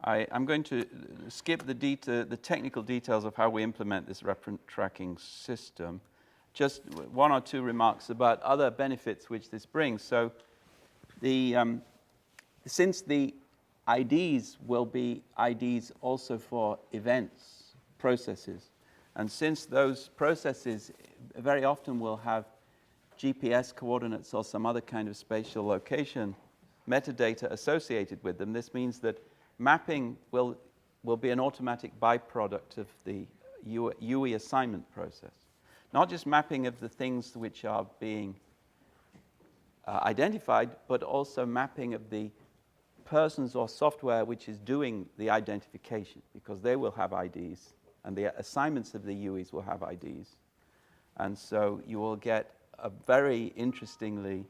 I'm going to skip the technical details of how we implement this reference tracking system. Just one or two remarks about other benefits which this brings. So since the IDs will be IDs also for events, processes, and since those processes very often will have GPS coordinates or some other kind of spatial location metadata associated with them, this means that mapping will be an automatic byproduct of the UE assignment process. Not just mapping of the things which are being identified, but also mapping of the persons or software which is doing the identification, because they will have IDs, and the assignments of the UEs will have IDs. And so you will get a very interestingly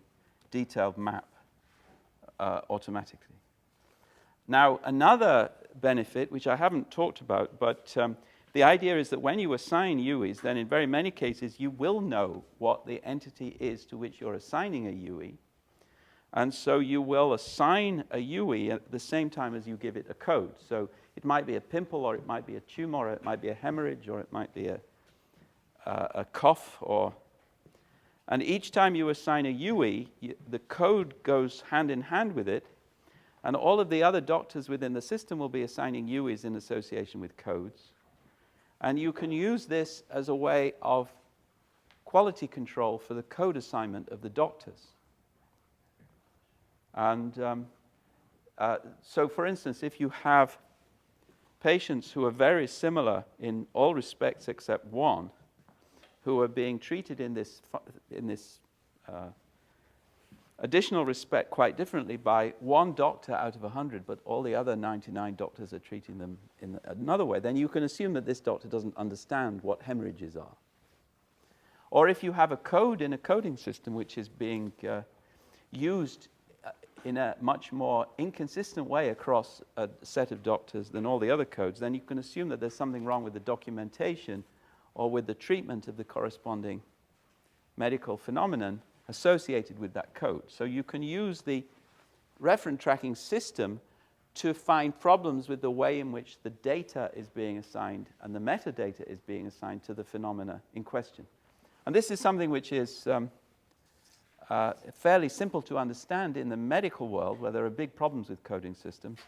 detailed map automatically. Now, another benefit, which I haven't talked about, but the idea is that when you assign UEs, then in very many cases, you will know what the entity is to which you're assigning a UE. And so you will assign a UE at the same time as you give it a code. So it might be a pimple, or it might be a tumor, or it might be a hemorrhage, or it might be a cough. And each time you assign a UE, the code goes hand in hand with it. And all of the other doctors within the system will be assigning UEs in association with codes. And you can use this as a way of quality control for the code assignment of the doctors. And so, for instance, if you have patients who are very similar in all respects except one, who are being treated in this additional respect quite differently by one doctor out of 100, but all the other 99 doctors are treating them in another way, then you can assume that this doctor doesn't understand what hemorrhages are. Or if you have a code in a coding system which is being used in a much more inconsistent way across a set of doctors than all the other codes, then you can assume that there's something wrong with the documentation or with the treatment of the corresponding medical phenomenon associated with that code. So you can use the reference tracking system to find problems with the way in which the data is being assigned and the metadata is being assigned to the phenomena in question. And this is something which is fairly simple to understand in the medical world, where there are big problems with coding systems.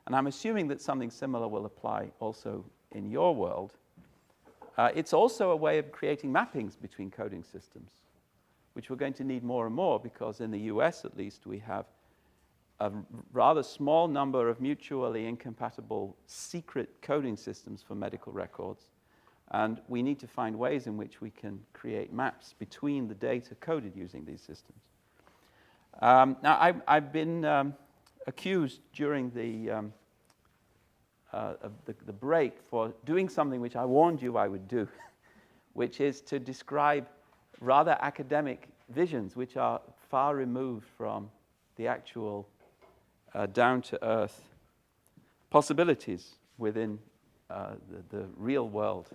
And I'm assuming that something similar will apply also in your world. It's also a way of creating mappings between coding systems, which we're going to need more and more, because in the US, at least, we have a rather small number of mutually incompatible secret coding systems for medical records. And we need to find ways in which we can create maps between the data coded using these systems. Now, I've been accused during the break for doing something which I warned you I would do, which is to describe rather academic visions which are far removed from the actual down-to-earth possibilities within the real world.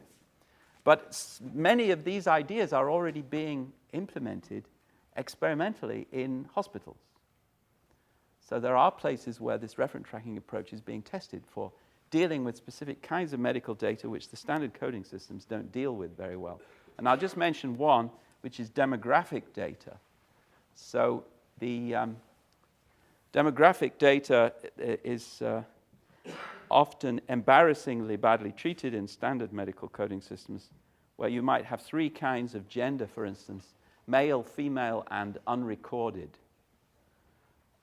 But many of these ideas are already being implemented experimentally in hospitals. So there are places where this reference tracking approach is being tested for dealing with specific kinds of medical data which the standard coding systems don't deal with very well. And I'll just mention one, which is demographic data. So the demographic data is often embarrassingly badly treated in standard medical coding systems, where you might have three kinds of gender, for instance: male, female, and unrecorded.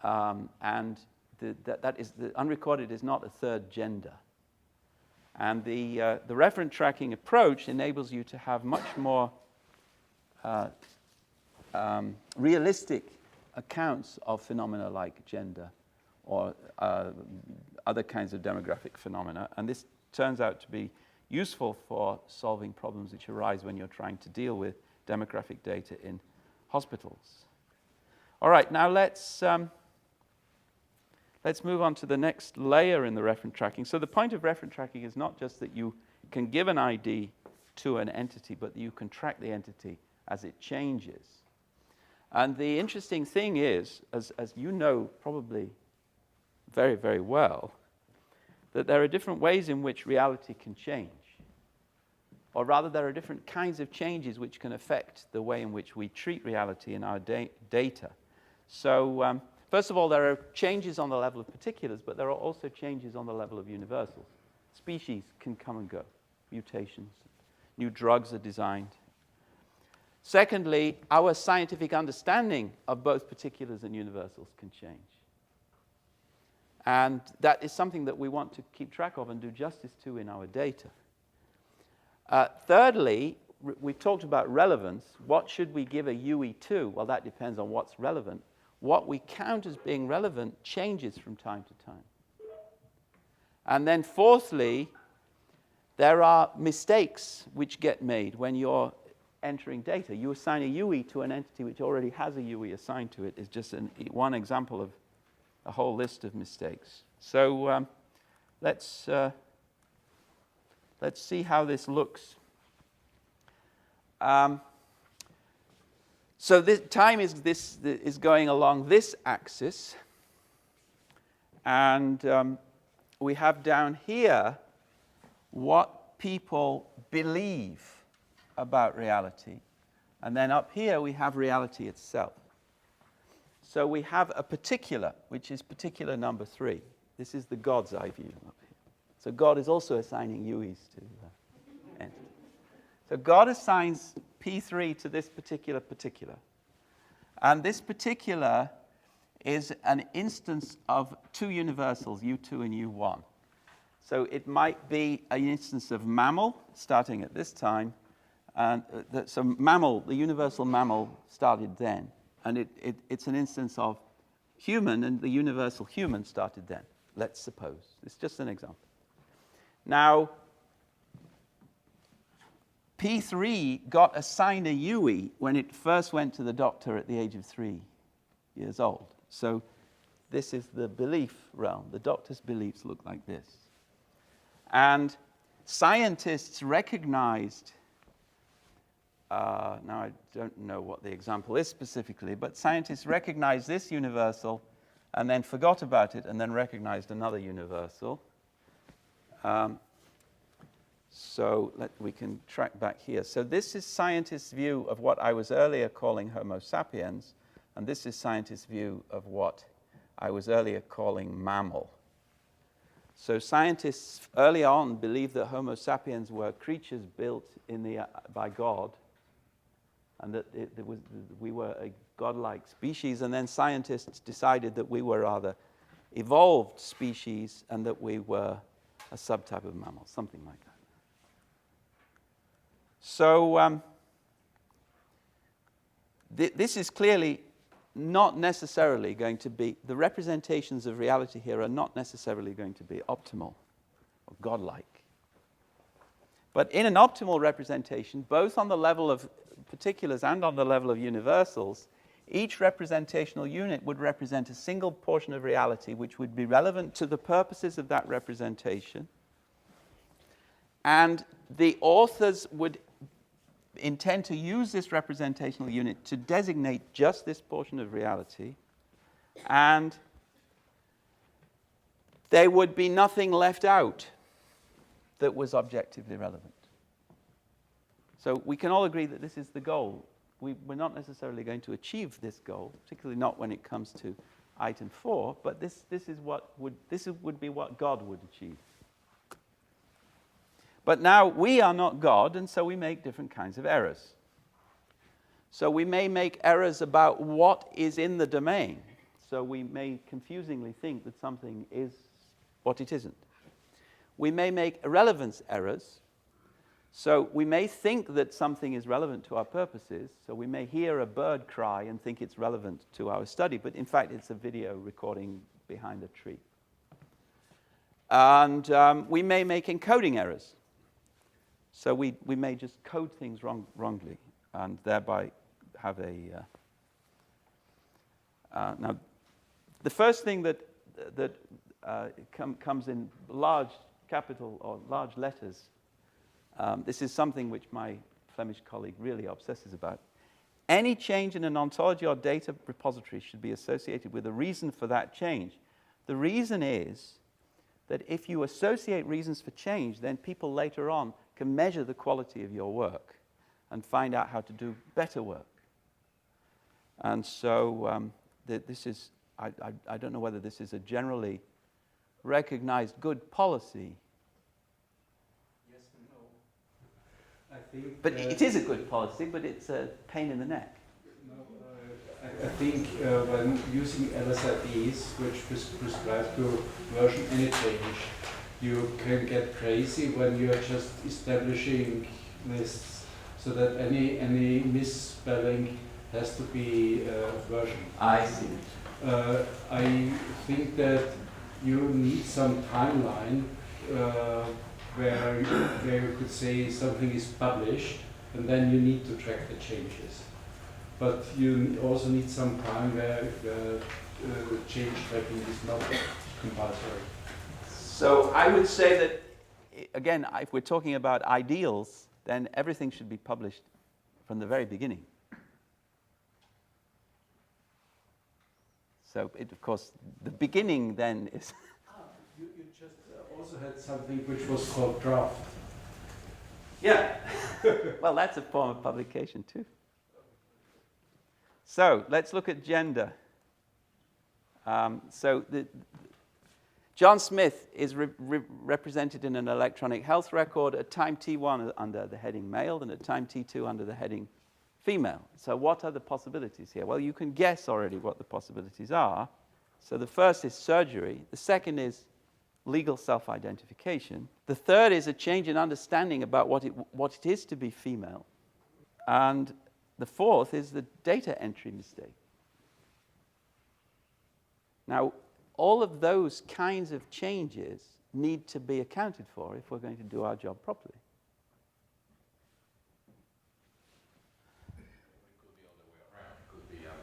And the unrecorded is not a third gender. And the reference tracking approach enables you to have much more realistic accounts of phenomena like gender or other kinds of demographic phenomena. And this turns out to be useful for solving problems which arise when you're trying to deal with demographic data in hospitals. All right, now let's move on to the next layer in the reference tracking. So the point of reference tracking is not just that you can give an ID to an entity, but that you can track the entity as it changes. And the interesting thing is, as you know probably very, very well, that there are different ways in which reality can change. Or rather, there are different kinds of changes which can affect the way in which we treat reality in our data. So, first of all, there are changes on the level of particulars, but there are also changes on the level of universals. Species can come and go, mutations, new drugs are designed. Secondly, our scientific understanding of both particulars and universals can change. And that is something that we want to keep track of and do justice to in our data. Thirdly, we've talked about relevance. What should we give a UE to? Well, that depends on what's relevant. What we count as being relevant changes from time to time. And then fourthly, there are mistakes which get made when you're entering data. You assign a UE to an entity which already has a UE assigned to it. Is just one example of a whole list of mistakes. So let's see how this looks. So this time is going along this axis, and we have down here what people believe about reality, and then up here we have reality itself. So we have a particular, which is particular number 3. This is the God's eye view up here. So God is also assigning UEs to entities. So God assigns P3 to this particular particular. And this particular is an instance of 2 universals, U2 and U1. So it might be an instance of mammal, starting at this time. And so mammal, the universal mammal started then. And it's an instance of human, and the universal human started then, let's suppose. It's just an example. Now, P3 got assigned a UE when it first went to the doctor at the age of 3 years old. So this is the belief realm. The doctor's beliefs look like this. And scientists recognized, now I don't know what the example is specifically, but scientists recognized this universal and then forgot about it and then recognized another universal. So we can track back here. So this is scientists' view of what I was earlier calling Homo sapiens, and this is scientists' view of what I was earlier calling mammal. So scientists early on believed that Homo sapiens were creatures built by God, and that we were a godlike species, and then scientists decided that we were rather evolved species and that we were a subtype of mammal, something like that. So this is clearly not necessarily going to be, the representations of reality here are not necessarily going to be optimal or godlike. But in an optimal representation, both on the level of particulars and on the level of universals, each representational unit would represent a single portion of reality which would be relevant to the purposes of that representation. And the authors would intend to use this representational unit to designate just this portion of reality, and there would be nothing left out that was objectively relevant. So we can all agree that this is the goal. We're not necessarily going to achieve this goal, particularly not when it comes to item 4, but this would be what God would achieve. But now we are not God, and so we make different kinds of errors. So we may make errors about what is in the domain. So we may confusingly think that something is what it isn't. We may make irrelevance errors. So we may think that something is relevant to our purposes. So we may hear a bird cry and think it's relevant to our study, but in fact it's a video recording behind a tree. And we may make encoding errors. So we may just code things wrongly and thereby have a... now, the first thing that comes in large capital or large letters, this is something which my Flemish colleague really obsesses about. Any change in an ontology or data repository should be associated with a reason for that change. The reason is that if you associate reasons for change, then people later on can measure the quality of your work and find out how to do better work. And so this is, I don't know whether this is a generally recognized good policy. Yes and no. I think. But it is a good policy, but it's a pain in the neck. No, I think when using LSIDs, which prescribe to version any change, you can get crazy when you're just establishing lists, so that any misspelling has to be version. I see. I think that you need some timeline where you could say something is published, and then you need to track the changes. But you also need some time where the change tracking is not compulsory. So I would say that, again, if we're talking about ideals, then everything should be published from the very beginning. So, of course, the beginning then is... You just also had something which was called draft. Yeah. Well, that's a form of publication too. So, let's look at gender. John Smith is represented in an electronic health record at time T1 under the heading male and at time T2 under the heading female. So what are the possibilities here? Well, you can guess already what the possibilities are. So the first is surgery. The second is legal self-identification. The third is a change in understanding about what it is to be female. And the fourth is the data entry mistake. Now, all of those kinds of changes need to be accounted for if we're going to do our job properly.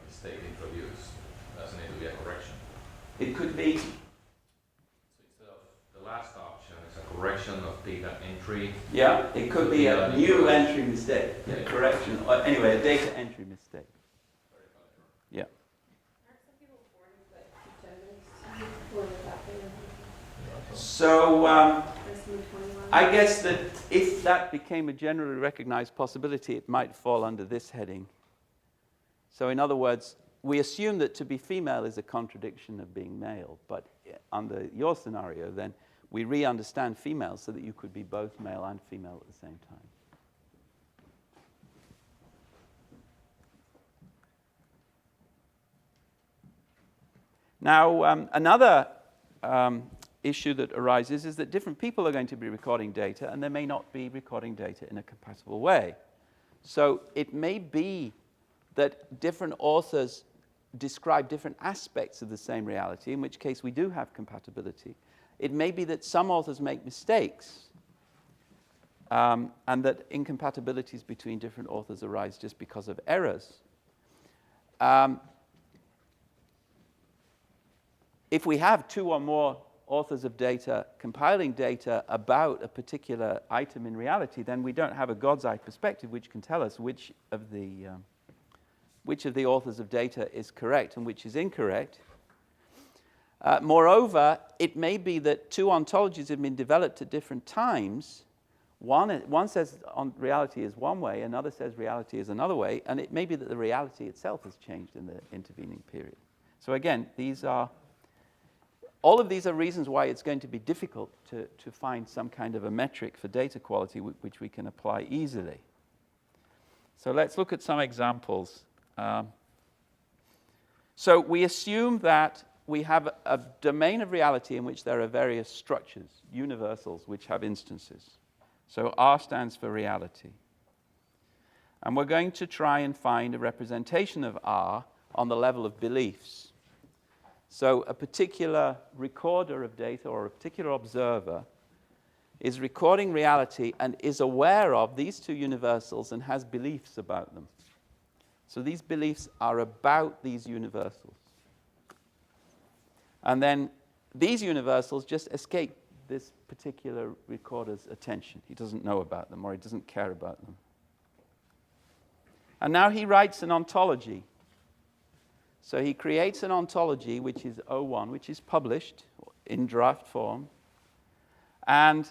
Mistake introduced doesn't need to be a correction. It could be. So instead of the last option is a correction of data entry. Yeah, it could be a new entry mistake, a correction, or anyway, a data entry mistake. Yeah. Aren't some people born with genders or adopted? So Or some 21? I guess that if that became a generally recognized possibility, it might fall under this heading. So in other words, we assume that to be female is a contradiction of being male, but under your scenario, then we re-understand female so that you could be both male and female at the same time. Now, another issue that arises is that different people are going to be recording data, and they may not be recording data in a compatible way. So it may be that different authors describe different aspects of the same reality, in which case we do have compatibility. It may be that some authors make mistakes, and that incompatibilities between different authors arise just because of errors. If we have two or more authors of data compiling data about a particular item in reality, then we don't have a God's eye perspective which can tell us which of the authors of data is correct and which is incorrect. Moreover, it may be that two ontologies have been developed at different times. One says reality is one way, another says reality is another way, and it may be that the reality itself has changed in the intervening period. So again, all of these are reasons why it's going to be difficult to find some kind of a metric for data quality which we can apply easily. So let's look at some examples. So we assume that we have a domain of reality in which there are various structures, universals, which have instances. So R stands for reality. And we're going to try and find a representation of R on the level of beliefs. So a particular recorder of data or a particular observer is recording reality and is aware of these two universals and has beliefs about them. So these beliefs are about these universals. And then these universals just escape this particular recorder's attention. He doesn't know about them or he doesn't care about them. And now he writes an ontology. So he creates an ontology which is O1, which is published in draft form. And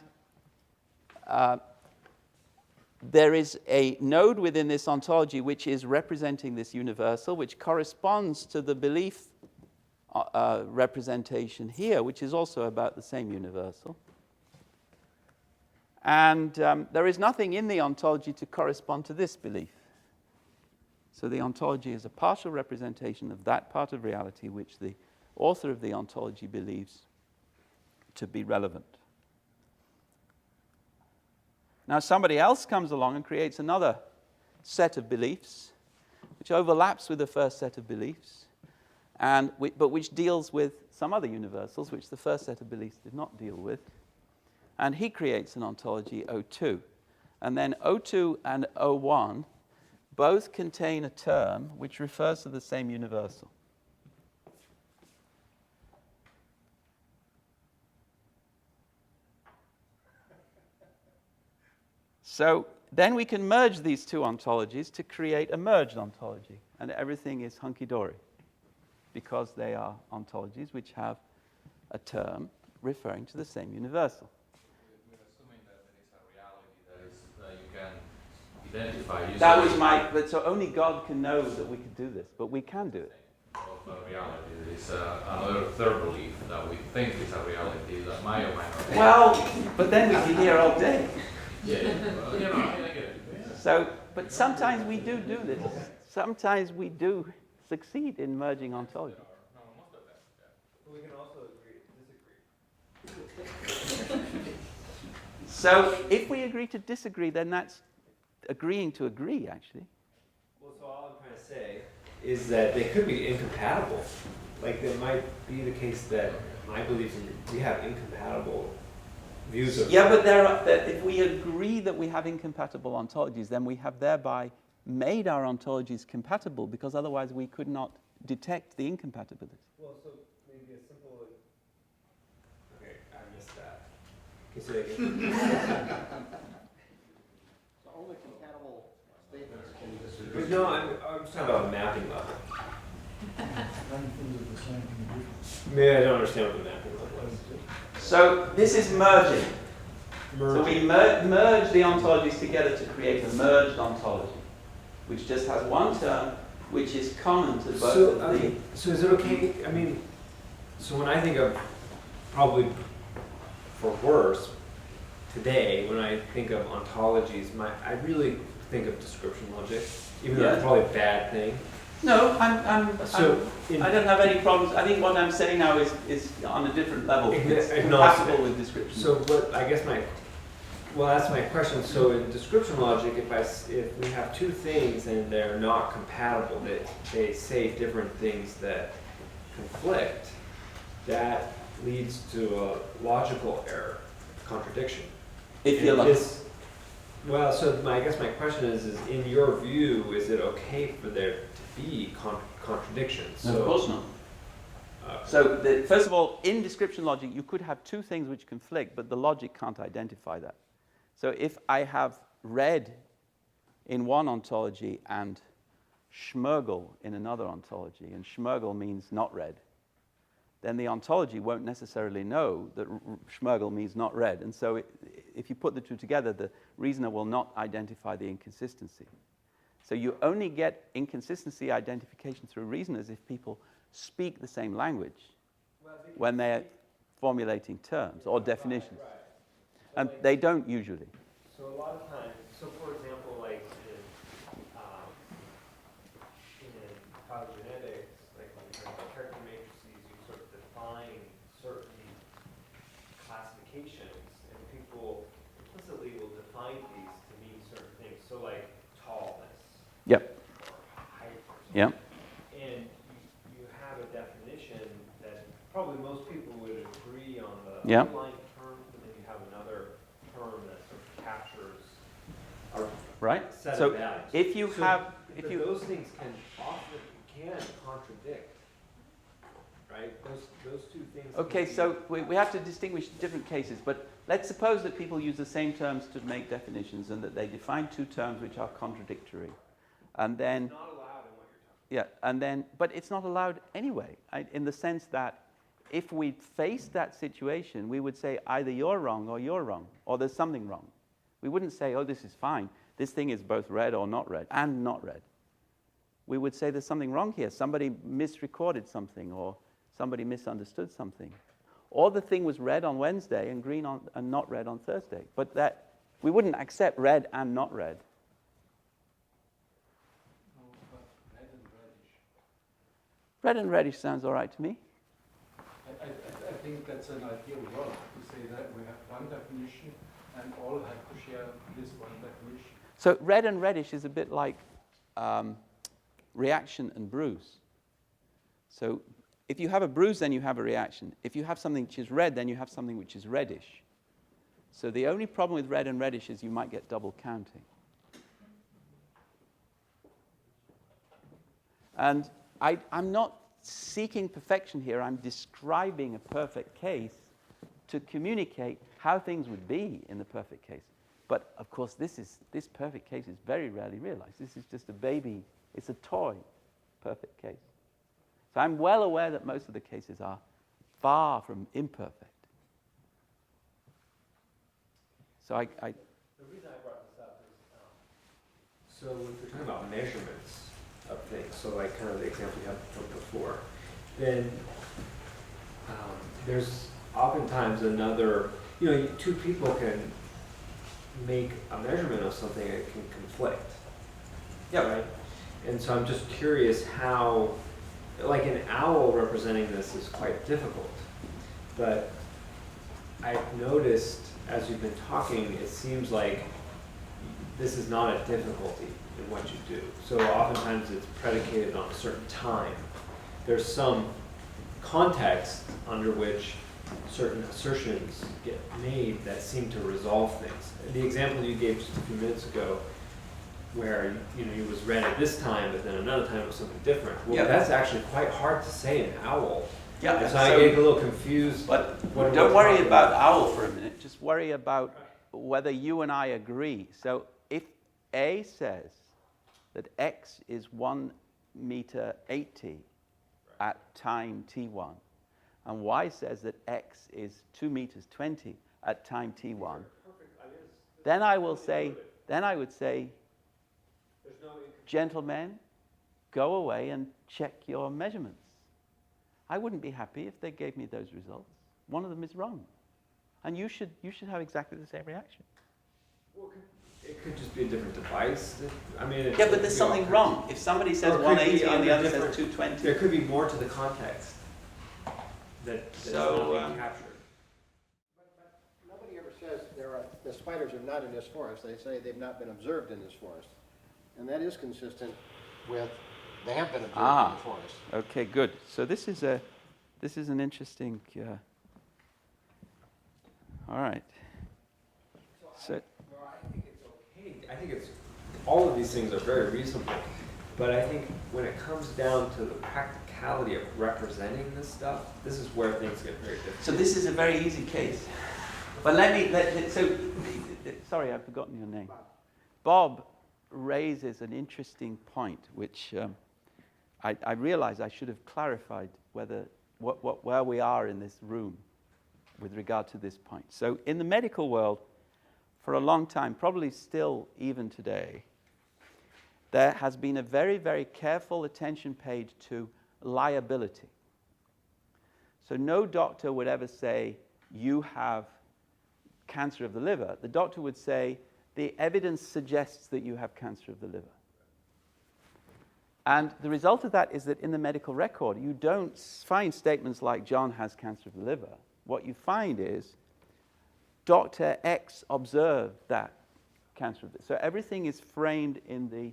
there is a node within this ontology which is representing this universal, which corresponds to the belief representation here, which is also about the same universal. And there is nothing in the ontology to correspond to this belief. So the ontology is a partial representation of that part of reality which the author of the ontology believes to be relevant. Now somebody else comes along and creates another set of beliefs which overlaps with the first set of beliefs, but which deals with some other universals which the first set of beliefs did not deal with. And he creates an ontology, O2. And then O2 and O1 both contain a term which refers to the same universal. So then we can merge these two ontologies to create a merged ontology. And everything is hunky-dory because they are ontologies which have a term referring to the same universal. We're assuming that there is a reality that you can identify. That was my, but so only God can know that we could do this, but we can do it. Of a reality. There is another third belief that we think is a reality that might or might not be. Well, but then we'd be here all day. Yeah, well, I get it. Yeah. So, but sometimes we do this. Sometimes we do succeed in merging ontologies. No, most of that. Yeah. We can also disagree. So if we agree to disagree, then that's agreeing to agree, actually. Well, so all I'm trying to say is that they could be incompatible. Like, there might be the case that my belief in we have incompatible views of. Yeah, but if we agree that we have incompatible ontologies, then we have thereby made our ontologies compatible, because otherwise we could not detect the incompatibility. Well, so maybe a simple. Okay, I missed that. Can you say that again? So only compatible statements can disagree. But no, I'm just talking about a mapping level. Maybe I don't understand what the mapping level is. So this is merging. So Merging. we merge the ontologies together to create a merged ontology, which just has one term, which is common to both So, of the... okay, so is it okay, I mean, so when I think of, probably for worse, today, when I think of ontologies, I really think of description logic, even though Yeah. it's probably a bad thing. No, So, I don't have any problems. I think what I'm saying now is on a different level. It's Agnostic. compatible with description. So what, I guess that's my question. So in description logic, if we have two things and they're not compatible, they say different things that conflict, that leads to a logical error, contradiction. if you're And lucky. Well, so I guess my question is in your view, is it okay for there to be contradictions? No, of course not. So first of all, in description logic, you could have two things which conflict, but the logic can't identify that. So if I have red in one ontology and Schmergel in another ontology, and Schmergel means not red, then the ontology won't necessarily know that Schmergel means not red. And so if you put the two together, the reasoner will not identify the inconsistency. So you only get inconsistency identification through reasoners if people speak the same language when they're formulating terms or definitions. Right. And they don't usually. So a lot of times, so for example, like in phylogenetics, like when you're talking about character matrices, you sort of define certain classifications, and people implicitly will define these to mean certain things. So like tallness Yep. or height or something. Yep. And you have a definition that probably most people would agree on the Yeah. underlying term, but then you have another term that sort of captures our Right? set So of values. if you So, have, if but you, those things can contradict, right? Those two things. can okay, be- so we have to distinguish different cases, but let's suppose that people use the same terms to make definitions and that they define two terms which are contradictory. And then, It's not allowed in what you're talking yeah, and then, but it's not allowed anyway, in the sense that if we faced that situation, we would say either you're wrong, or there's something wrong. We wouldn't say, oh, this is fine. This thing is both red or not red, and not red. We would say there's something wrong here. Somebody misrecorded something, or somebody misunderstood something. Or the thing was red on Wednesday and green and not red on Thursday. But that we wouldn't accept red and not red. No, but red and reddish. Red and reddish sounds all right to me. I think that's an ideal world to say that we have one definition and all have to share this one definition. So red and reddish is a bit like reaction and bruise. So if you have a bruise, then you have a reaction. If you have something which is red, then you have something which is reddish. So the only problem with red and reddish is you might get double counting. And I'm not seeking perfection here. I'm describing a perfect case to communicate how things would be in the perfect case. But of course, this perfect case is very rarely realized. This is just a baby. It's a toy perfect case. So I'm well aware that most of the cases are far from imperfect. So The reason I brought this up is, so when we're talking about measurements of things, so like kind of the example you have from before, then there's oftentimes another, two people can make a measurement of something that can conflict. Yeah. Right? And so I'm just curious how, like an owl representing this is quite difficult. But I've noticed as you've been talking, it seems like this is not a difficulty in what you do. So oftentimes it's predicated on a certain time. There's some context under which certain assertions get made that seem to resolve things. The example you gave just a few minutes ago, where it was red at this time, but then another time it was something different. Well, that's actually quite hard to say in owl. Yeah. And so I get a little confused. But don't worry about owl for a minute. Just worry about whether you and I agree. So if A says that x is 1 meter 80 at time t1, and y says that x is 2 meters 20 at time t1, then I would say, gentlemen, go away and check your measurements. I wouldn't be happy if they gave me those results. One of them is wrong. And you should have exactly the same reaction. Well, it could just be a different device. Yeah, but there's something wrong. If somebody says 180 and the other says 220. There could be more to the context that's not being captured. But nobody ever says the spiders are not in this forest. They say they've not been observed in this forest. And that is consistent with they have been observed in the forest. Okay, good. So this is an interesting. All right. So I think it's okay. I think all of these things are very reasonable, but I think when it comes down to the practicality of representing this stuff, this is where things get very difficult. So this is a very easy case. But sorry, I've forgotten your name. Bob raises an interesting point, which I realize I should have clarified where we are in this room with regard to this point. So in the medical world, for a long time, probably still even today, there has been a very, very careful attention paid to liability. So no doctor would ever say, you have cancer of the liver. The doctor would say, the evidence suggests that you have cancer of the liver. And the result of that is that in the medical record, you don't find statements like John has cancer of the liver. What you find is Dr. X observed that cancer of the liver. So everything is framed in the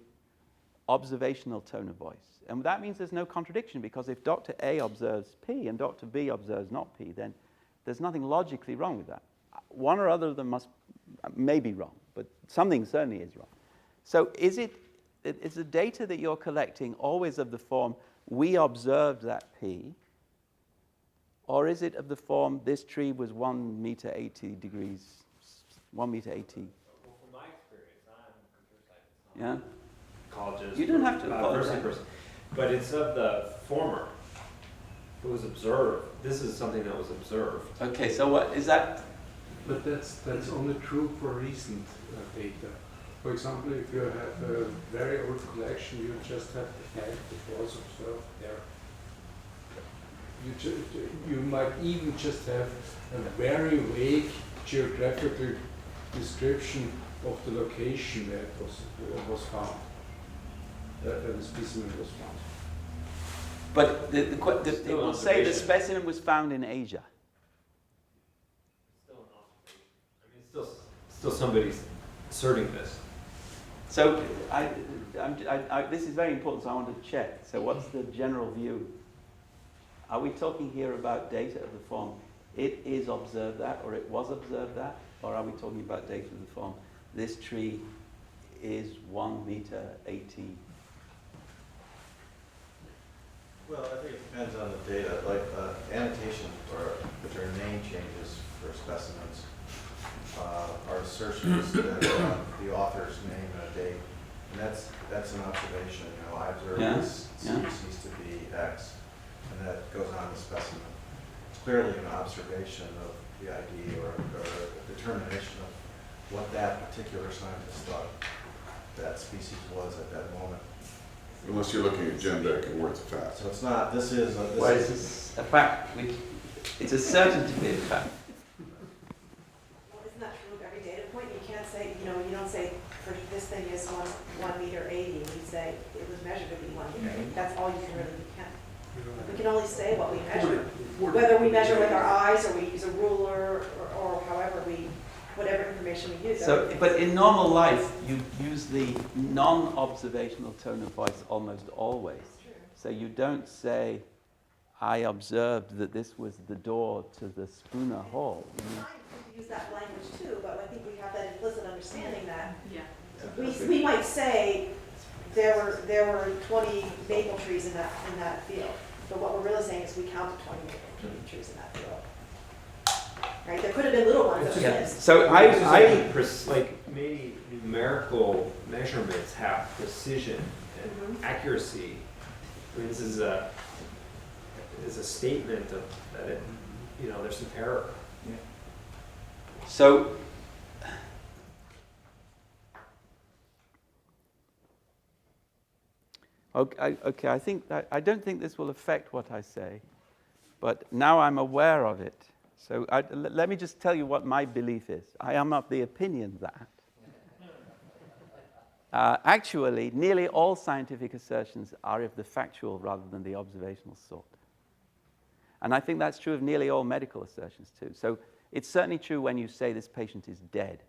observational tone of voice. And that means there's no contradiction, because if Dr. A observes P and Dr. B observes not P, then there's nothing logically wrong with that. One or other of them may be wrong, but something certainly is wrong. So is the data that you're collecting always of the form, we observed that P, or is it of the form, this tree was 1 meter 80 degrees, 1 meter 80? Well, from my experience, I'm a computer scientist. Yeah? Psychologist. You don't have to person. But it's of the former. It was observed. This is something that was observed. Okay, so what is that? But that's only true for recent data. For example, if you have a very old collection, you just have the fact that was observed there. You might even just have a very vague geographical description of the location where it was found, that the specimen was found. But it will say the specimen was found in Asia. Still an observation. I mean, still somebody's asserting this. So this is very important, so I want to check. So what's the general view? Are we talking here about data of the form, it is observed that, or it was observed that? Or are we talking about data of the form, this tree is 1 meter 80? Well, I think it depends on the data, like annotation, which are name changes for specimens, are assertions that the author's name and a date, and that's an observation. You know, I observed this species to be X, and that goes on the specimen. It's clearly an observation of the ID or a determination of what that particular scientist thought that species was at that moment. Unless you're looking at Genbeck and words of fact. So it's not, this is a, Well, it's a fact. It's asserted to be a fact. Well, isn't that true of every data point? You can't say, you don't say, for this thing is 1 meter 80, you say it was measured to be 1 meter 80. That's all you can really, we can only say what we measure. Whether we measure with our eyes, or we use a ruler, or however whatever information we use. So, but in normal life, you use the non-observational tone of voice almost always. So you don't say, I observed that this was the door to the Spooner Hall. We use that language too, but I think we have that implicit understanding that we might say there were 20 maple trees in that field, but what we're really saying is we counted 20 maple trees in that field. Right? There could have been little ones that missed. So maybe numerical measurements have precision and accuracy. I mean, this is a statement of that it, there's some error. Yeah. So okay, I don't think this will affect what I say, but now I'm aware of it. So let me just tell you what my belief is. I am of the opinion that actually nearly all scientific assertions are of the factual rather than the observational sort. And I think that's true of nearly all medical assertions too. So it's certainly true when you say this patient is dead.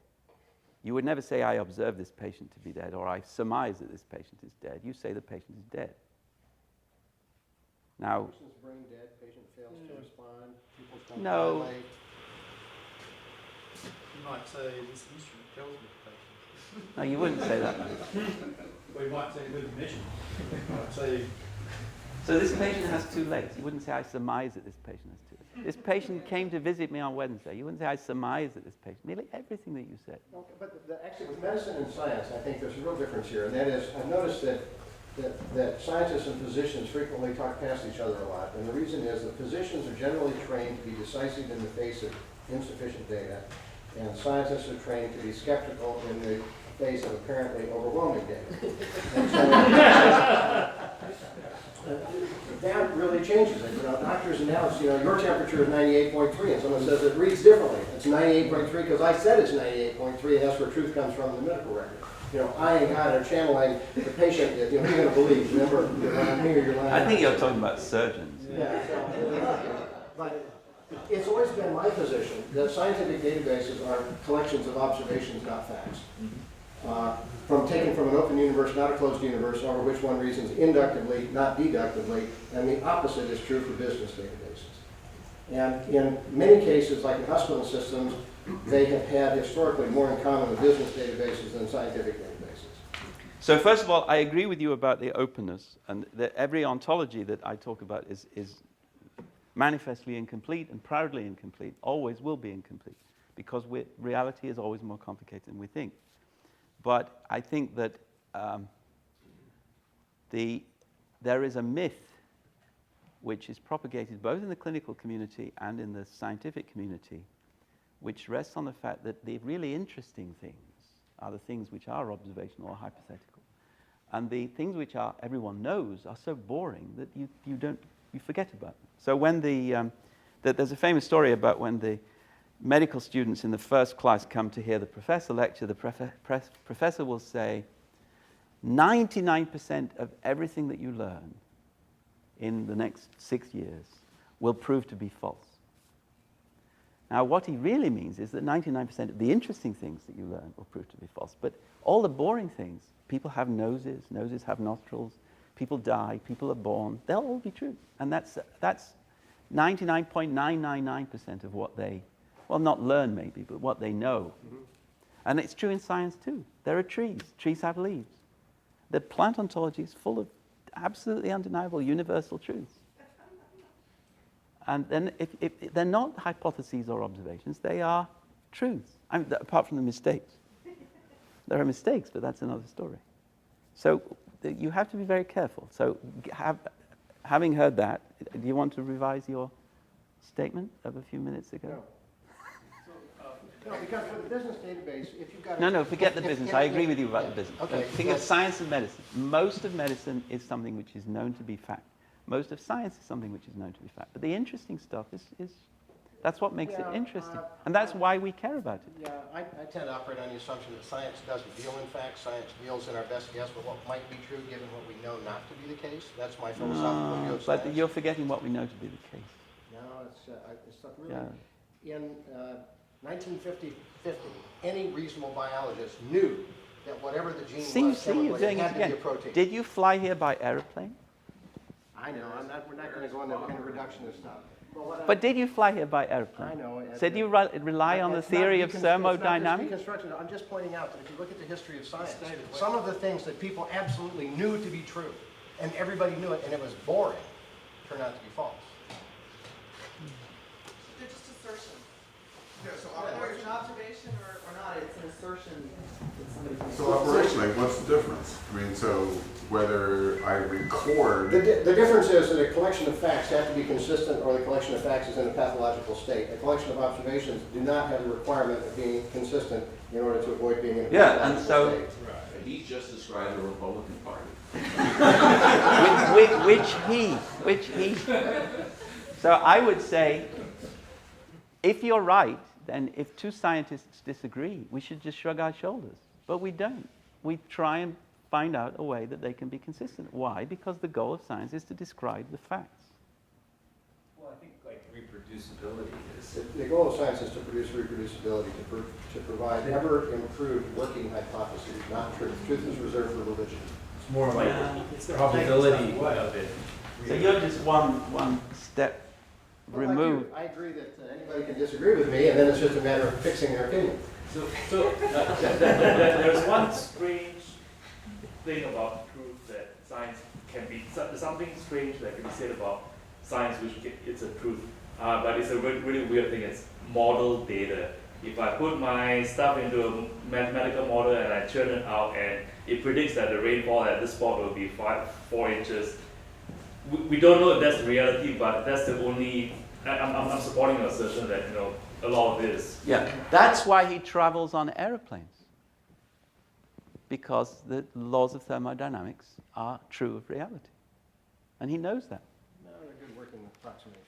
You would never say, I observe this patient to be dead, or I surmise that this patient is dead. You say the patient is dead. Now, Patient's brain dead, patient fails to respond, people come No. violate. You might say this instrument tells me the patient. no, you wouldn't say that. Or you might say with admission. You might say So this patient has 2 legs. You wouldn't say, I surmise that this patient has 2 legs. This patient came to visit me on Wednesday. You wouldn't say, I surmise that this patient. Nearly everything that you said. Okay, but actually with medicine and science, I think there's a real difference here, and that is, I've noticed that scientists and physicians frequently talk past each other a lot, and the reason is that physicians are generally trained to be decisive in the face of insufficient data, and scientists are trained to be skeptical in the face of apparently overwhelming data. And so, that really changes it. Doctors announce, your temperature is 98.3, and someone says it reads differently. It's 98.3 because I said it's 98.3, and that's where truth comes from in the medical record. I and God are channeling the patient. Who are you going to believe? Remember, you're lying me or you're lying. I think you're talking about surgeons. Yeah. But it's always been my position that scientific databases are collections of observations, not facts. Taken from an open universe, not a closed universe, over which one reasons inductively, not deductively, and the opposite is true for business databases. And in many cases, like in hospital systems, they have had historically more in common with business databases than scientific databases. So first of all, I agree with you about the openness, and that every ontology that I talk about is manifestly incomplete and proudly incomplete, always will be incomplete, because reality is always more complicated than we think. But I think that there is a myth which is propagated both in the clinical community and in the scientific community, which rests on the fact that the really interesting things are the things which are observational or hypothetical. And the things which are everyone knows are so boring that you forget about them. So when there's a famous story about when the medical students in the first class come to hear the professor lecture, the professor will say, 99% of everything that you learn in the next 6 years will prove to be false. Now, what he really means is that 99% of the interesting things that you learn will prove to be false. But all the boring things, people have noses, noses have nostrils, people die, people are born, they'll all be true. And that's 99.999% of what they, well, not learn maybe, but what they know. Mm-hmm. And it's true in science too. There are trees. Trees have leaves. The plant ontology is full of absolutely undeniable universal truths. And then if they're not hypotheses or observations, they are truths. I mean, apart from the mistakes. There are mistakes, but that's another story. So you have to be very careful. So having heard that, do you want to revise your statement of a few minutes ago? No. No, because for the business database, if you've got... No, forget the business. I agree with you about the business. Okay. Think of science and medicine. Most of medicine is something which is known to be fact. Most of science is something which is known to be fact. But the interesting stuff is that's what makes it interesting. And that's why we care about it. Yeah, I tend to operate on the assumption that science doesn't deal in facts. Science deals in our best guess with what might be true given what we know not to be the case. That's my philosophical view of science. But you're forgetting what we know to be the case. No, it's not really... Yeah. In 1950, any reasonable biologist knew that whatever the gene was chemically, it had to be a protein. Did you fly here by aeroplane? I know. We're not going to go into reductionist stuff. But did you fly here by airplane? I know. So do you rely on the theory of thermodynamics? I'm just pointing out that if you look at the history of science, some of the things that people absolutely knew to be true, and everybody knew it, and it was boring, turned out to be false. They're just assertions. Yeah, so Whether it's an observation or not, it's an assertion that somebody can... So operationally, what's the difference? I mean, so whether I record... The difference is that a collection of facts have to be consistent or the collection of facts is in a pathological state. A collection of observations do not have the requirement of being consistent in order to avoid being in a pathological state. Right. He's just described the Republican Party. Which he. So I would say, if you're right, then if two scientists disagree, we should just shrug our shoulders. But we don't. We try and find out a way that they can be consistent. Why? Because the goal of science is to describe the facts. Well, I think like reproducibility is... The goal of science is to produce reproducibility, to provide ever-improved working hypotheses, not truth. Truth is reserved for religion. It's more like it's the probability of it. So you're just one step removed. I agree that anybody can disagree with me, and then it's just a matter of fixing their opinion. So there's one strange thing about truth that science can be, something strange that can be said about science, which it's a truth, but it's a really weird thing. It's model data. If I put my stuff into a mathematical model and I churn it out and it predicts that the rainfall at this spot will be 4 inches, we don't know if that's the reality, but that's the only, I'm supporting the assertion that, a lot of this. Yeah, that's why he travels on airplanes. Because the laws of thermodynamics are true of reality. And he knows that. No, they're good working approximations.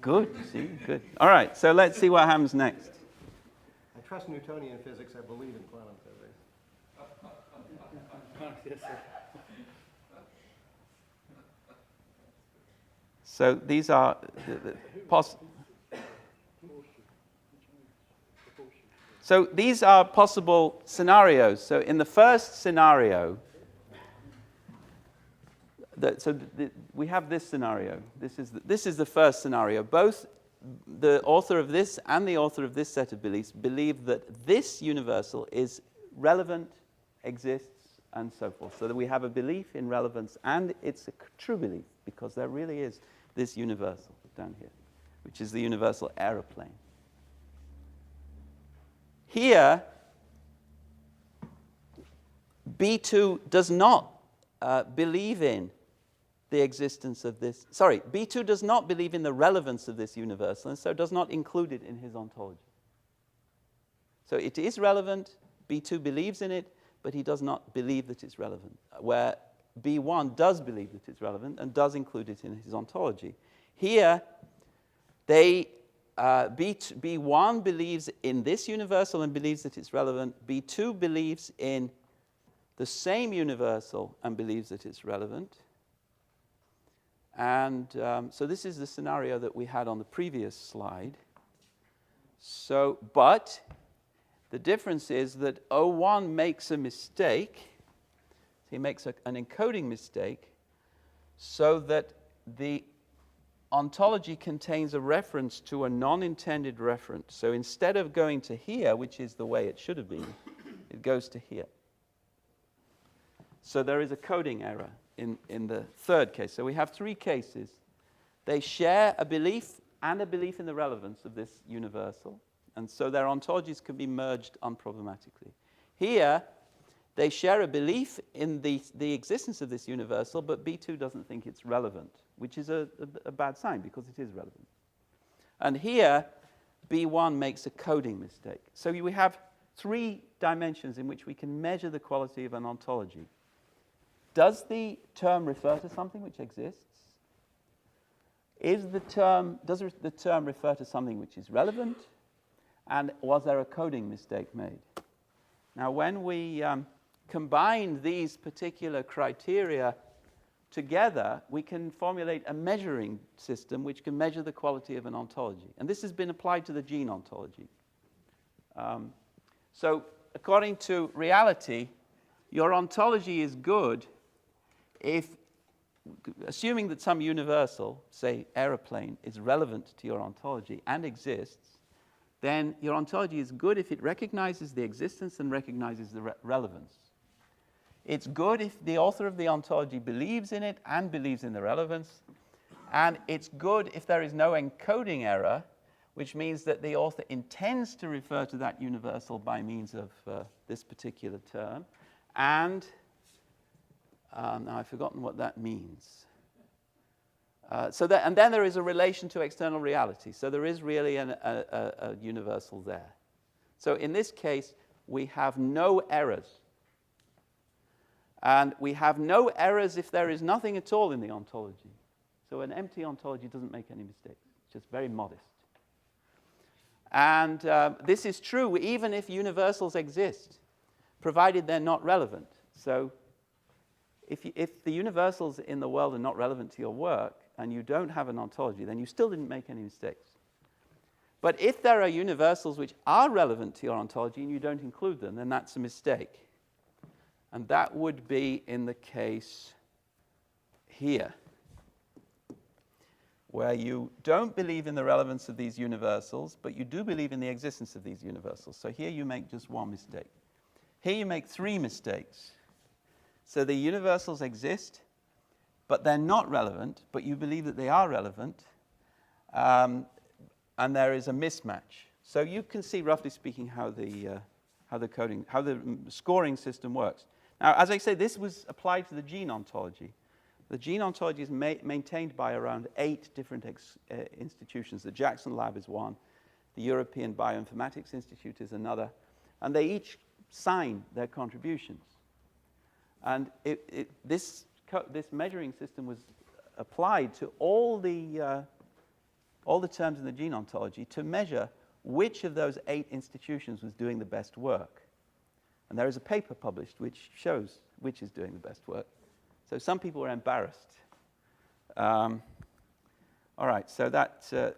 Good, see, good. All right, so let's see what happens next. I trust Newtonian physics. I believe in quantum physics. So these are possible scenarios. So in the first scenario, we have this scenario. This is the first scenario. Both the author of this and the author of this set of beliefs believe that this universal is relevant, exists, and so forth. So that we have a belief in relevance, and it's a true belief, because there really is this universal down here, which is the universal aeroplane. Here, B2 does not believe in the existence of this. Sorry, B2 does not believe in the relevance of this universal, and so does not include it in his ontology. So it is relevant, B2 believes in it, but he does not believe that it's relevant, where B1 does believe that it's relevant and does include it in his ontology. Here, B1 believes in this universal and believes that it's relevant. B2 believes in the same universal and believes that it's relevant. And so this is the scenario that we had on the previous slide. So, but the difference is that O1 makes a mistake. He makes an encoding mistake so that the ontology contains a reference to a non-intended reference. So instead of going to here, which is the way it should have been, it goes to here. So there is a coding error in the third case. So we have three cases. They share a belief and a belief in the relevance of this universal, and so their ontologies can be merged unproblematically. Here, they share a belief in the existence of this universal, but B2 doesn't think it's relevant, which is a bad sign because it is relevant. And here, B1 makes a coding mistake. So we have three dimensions in which we can measure the quality of an ontology. Does the term refer to something which exists? Does the term refer to something which is relevant? And was there a coding mistake made? Now, when we combine these particular criteria together, we can formulate a measuring system which can measure the quality of an ontology. And this has been applied to the gene ontology. So, according to reality, your ontology is good if, assuming that some universal, say aeroplane, is relevant to your ontology and exists, then your ontology is good if it recognizes the existence and recognizes the relevance. It's good if the author of the ontology believes in it and believes in the relevance. And it's good if there is no encoding error, which means that the author intends to refer to that universal by means of this particular term. And now I've forgotten what that means. And then there is a relation to external reality. So there is really a universal there. So in this case, we have no errors. And we have no errors if there is nothing at all in the ontology. So an empty ontology doesn't make any mistakes. It's just very modest. And this is true even if universals exist, provided they're not relevant. So if the universals in the world are not relevant to your work and you don't have an ontology, then you still didn't make any mistakes. But if there are universals which are relevant to your ontology and you don't include them, then that's a mistake. And that would be in the case here, where you don't believe in the relevance of these universals, but you do believe in the existence of these universals. So here you make just one mistake. Here you make three mistakes. So the universals exist, but they're not relevant, but you believe that they are relevant, and there is a mismatch. So you can see, roughly speaking, how the scoring system works. Now, as I say, this was applied to the gene ontology. The gene ontology is maintained by around 8 different institutions. The Jackson Lab is one, the European Bioinformatics Institute is another, and they each sign their contributions. And this measuring system was applied to all the terms in the gene ontology to measure which of those 8 institutions was doing the best work. And there is a paper published which shows which is doing the best work. So some people were embarrassed. All right, so that's, I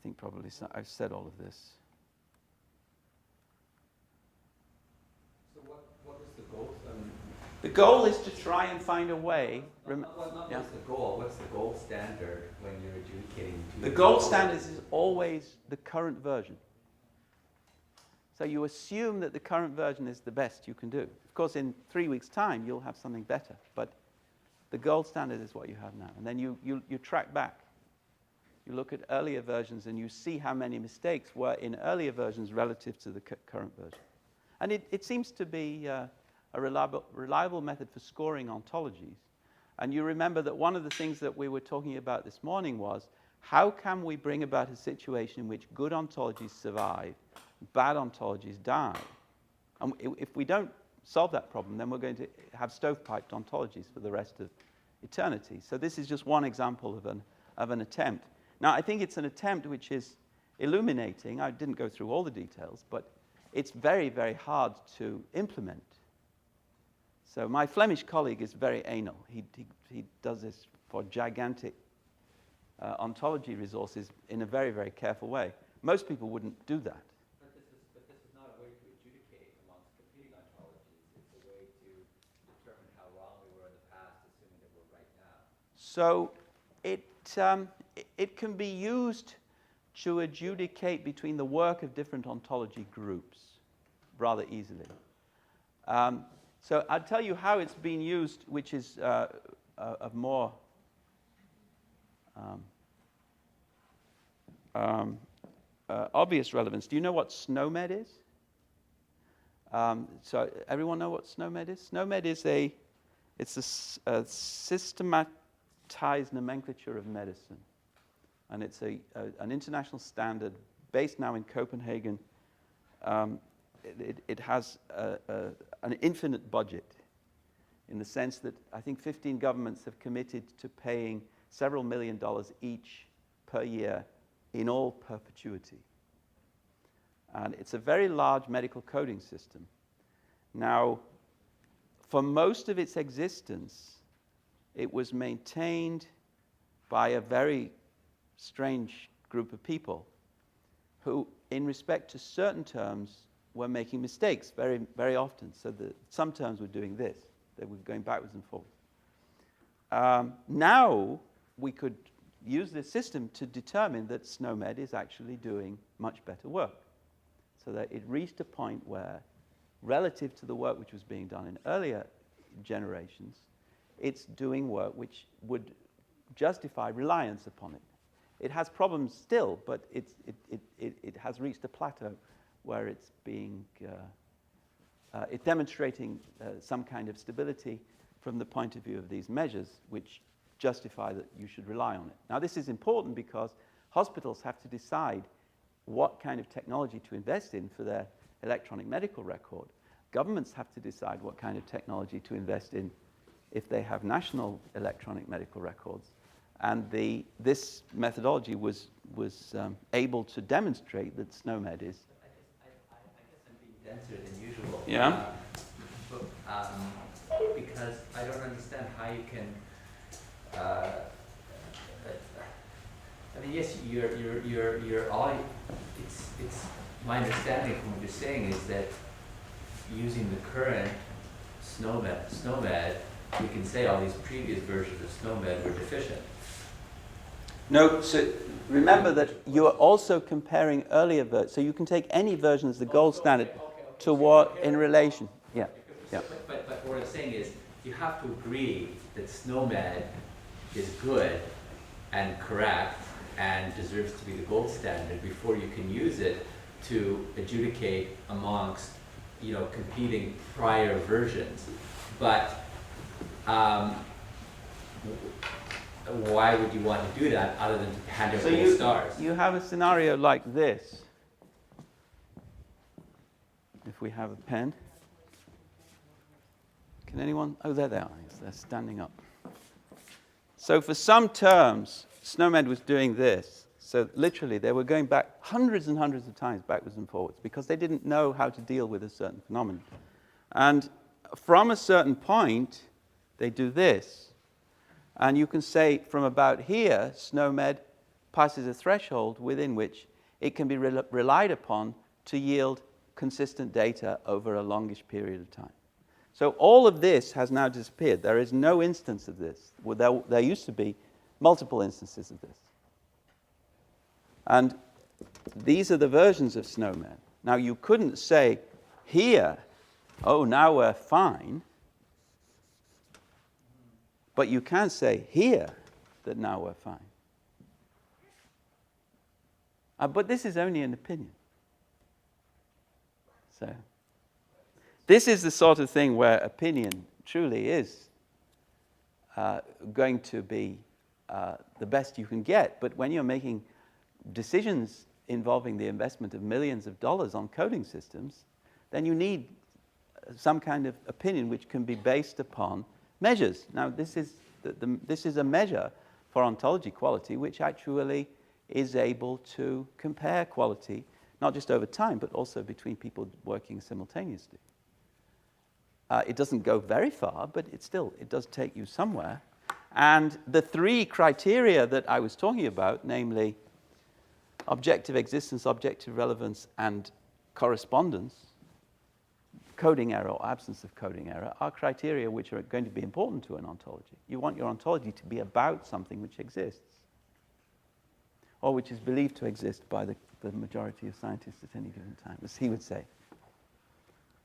think probably, I've said all of this. What is the goal? The goal is to try and find a way. What's the goal? What's the gold standard when you're adjudicating? The gold standard is always the current version. So you assume that the current version is the best you can do. Of course, in 3 weeks' time, you'll have something better. But the gold standard is what you have now. And then you track back. You look at earlier versions and you see how many mistakes were in earlier versions relative to the current version. And it seems to be a reliable method for scoring ontologies. And you remember that one of the things that we were talking about this morning was, how can we bring about a situation in which good ontologies survive, bad ontologies die? And if we don't solve that problem, then we're going to have stovepiped ontologies for the rest of eternity. So this is just one example of an attempt. Now, I think it's an attempt which is illuminating. I didn't go through all the details, but it's very, very hard to implement. So my Flemish colleague is very anal. He does this for gigantic ontology resources in a very, very careful way. Most people wouldn't do that. But this is not a way to adjudicate amongst competing ontologies. It's a way to determine how wrong we were in the past, assuming that we're right now. So it can be used to adjudicate between the work of different ontology groups rather easily. So I'll tell you how it's been used, which is of more obvious relevance. Do you know what SNOMED is? So everyone know what SNOMED is? SNOMED is a systematized nomenclature of medicine. And it's an international standard based now in Copenhagen. It has an infinite budget, in the sense that I think 15 governments have committed to paying several $1 million each per year in all perpetuity. And it's a very large medical coding system. Now, for most of its existence, it was maintained by a very strange group of people who, in respect to certain terms, were making mistakes very, very often. So some terms were doing this. They were going backwards and forwards. Now, we could use this system to determine that SNOMED is actually doing much better work. So that it reached a point where, relative to the work which was being done in earlier generations, it's doing work which would justify reliance upon it. It has problems still, but it has reached a plateau where it's demonstrating some kind of stability from the point of view of these measures, which justify that you should rely on it. Now, this is important because hospitals have to decide what kind of technology to invest in for their electronic medical record. Governments have to decide what kind of technology to invest in if they have national electronic medical records. And this methodology was able to demonstrate that SNOMED is. I guess I'm being denser than usual. Yeah. Because I don't understand how you can. I mean, yes, you're all. It's my understanding from what you're saying is that using the current SNOMED, we can say all these previous versions of SNOMED were deficient. No, so remember that you are also comparing earlier versions. So you can take any version as the gold standard to what in relation. Yeah. Yeah. But what I'm saying is you have to agree that SNOMED is good and correct and deserves to be the gold standard before you can use it to adjudicate amongst, competing prior versions. But why would you want to do that other than to hand out gold stars? You have a scenario like this. If we have a pen. Can anyone? Oh, there they are. They're standing up. So for some terms, SNOMED was doing this. So literally, they were going back hundreds and hundreds of times backwards and forwards because they didn't know how to deal with a certain phenomenon. And from a certain point, they do this. And you can say from about here, SNOMED passes a threshold within which it can be relied upon to yield consistent data over a longish period of time. So all of this has now disappeared. There is no instance of this. Well, there used to be multiple instances of this. And these are the versions of SNOMED. Now, you couldn't say here, oh, now we're fine. But you can say here that now we're fine. But this is only an opinion. So This is the sort of thing where opinion truly is going to be the best you can get. But when you're making decisions involving the investment of millions of dollars on coding systems, then you need some kind of opinion which can be based upon measures. Now, this is a measure for ontology quality which actually is able to compare quality, not just over time, but also between people working simultaneously. It doesn't go very far, but it does take you somewhere. And the three criteria that I was talking about, namely objective existence, objective relevance, and correspondence, coding error or absence of coding error, are criteria which are going to be important to an ontology. You want your ontology to be about something which exists, or which is believed to exist by the majority of scientists at any given time, as he would say.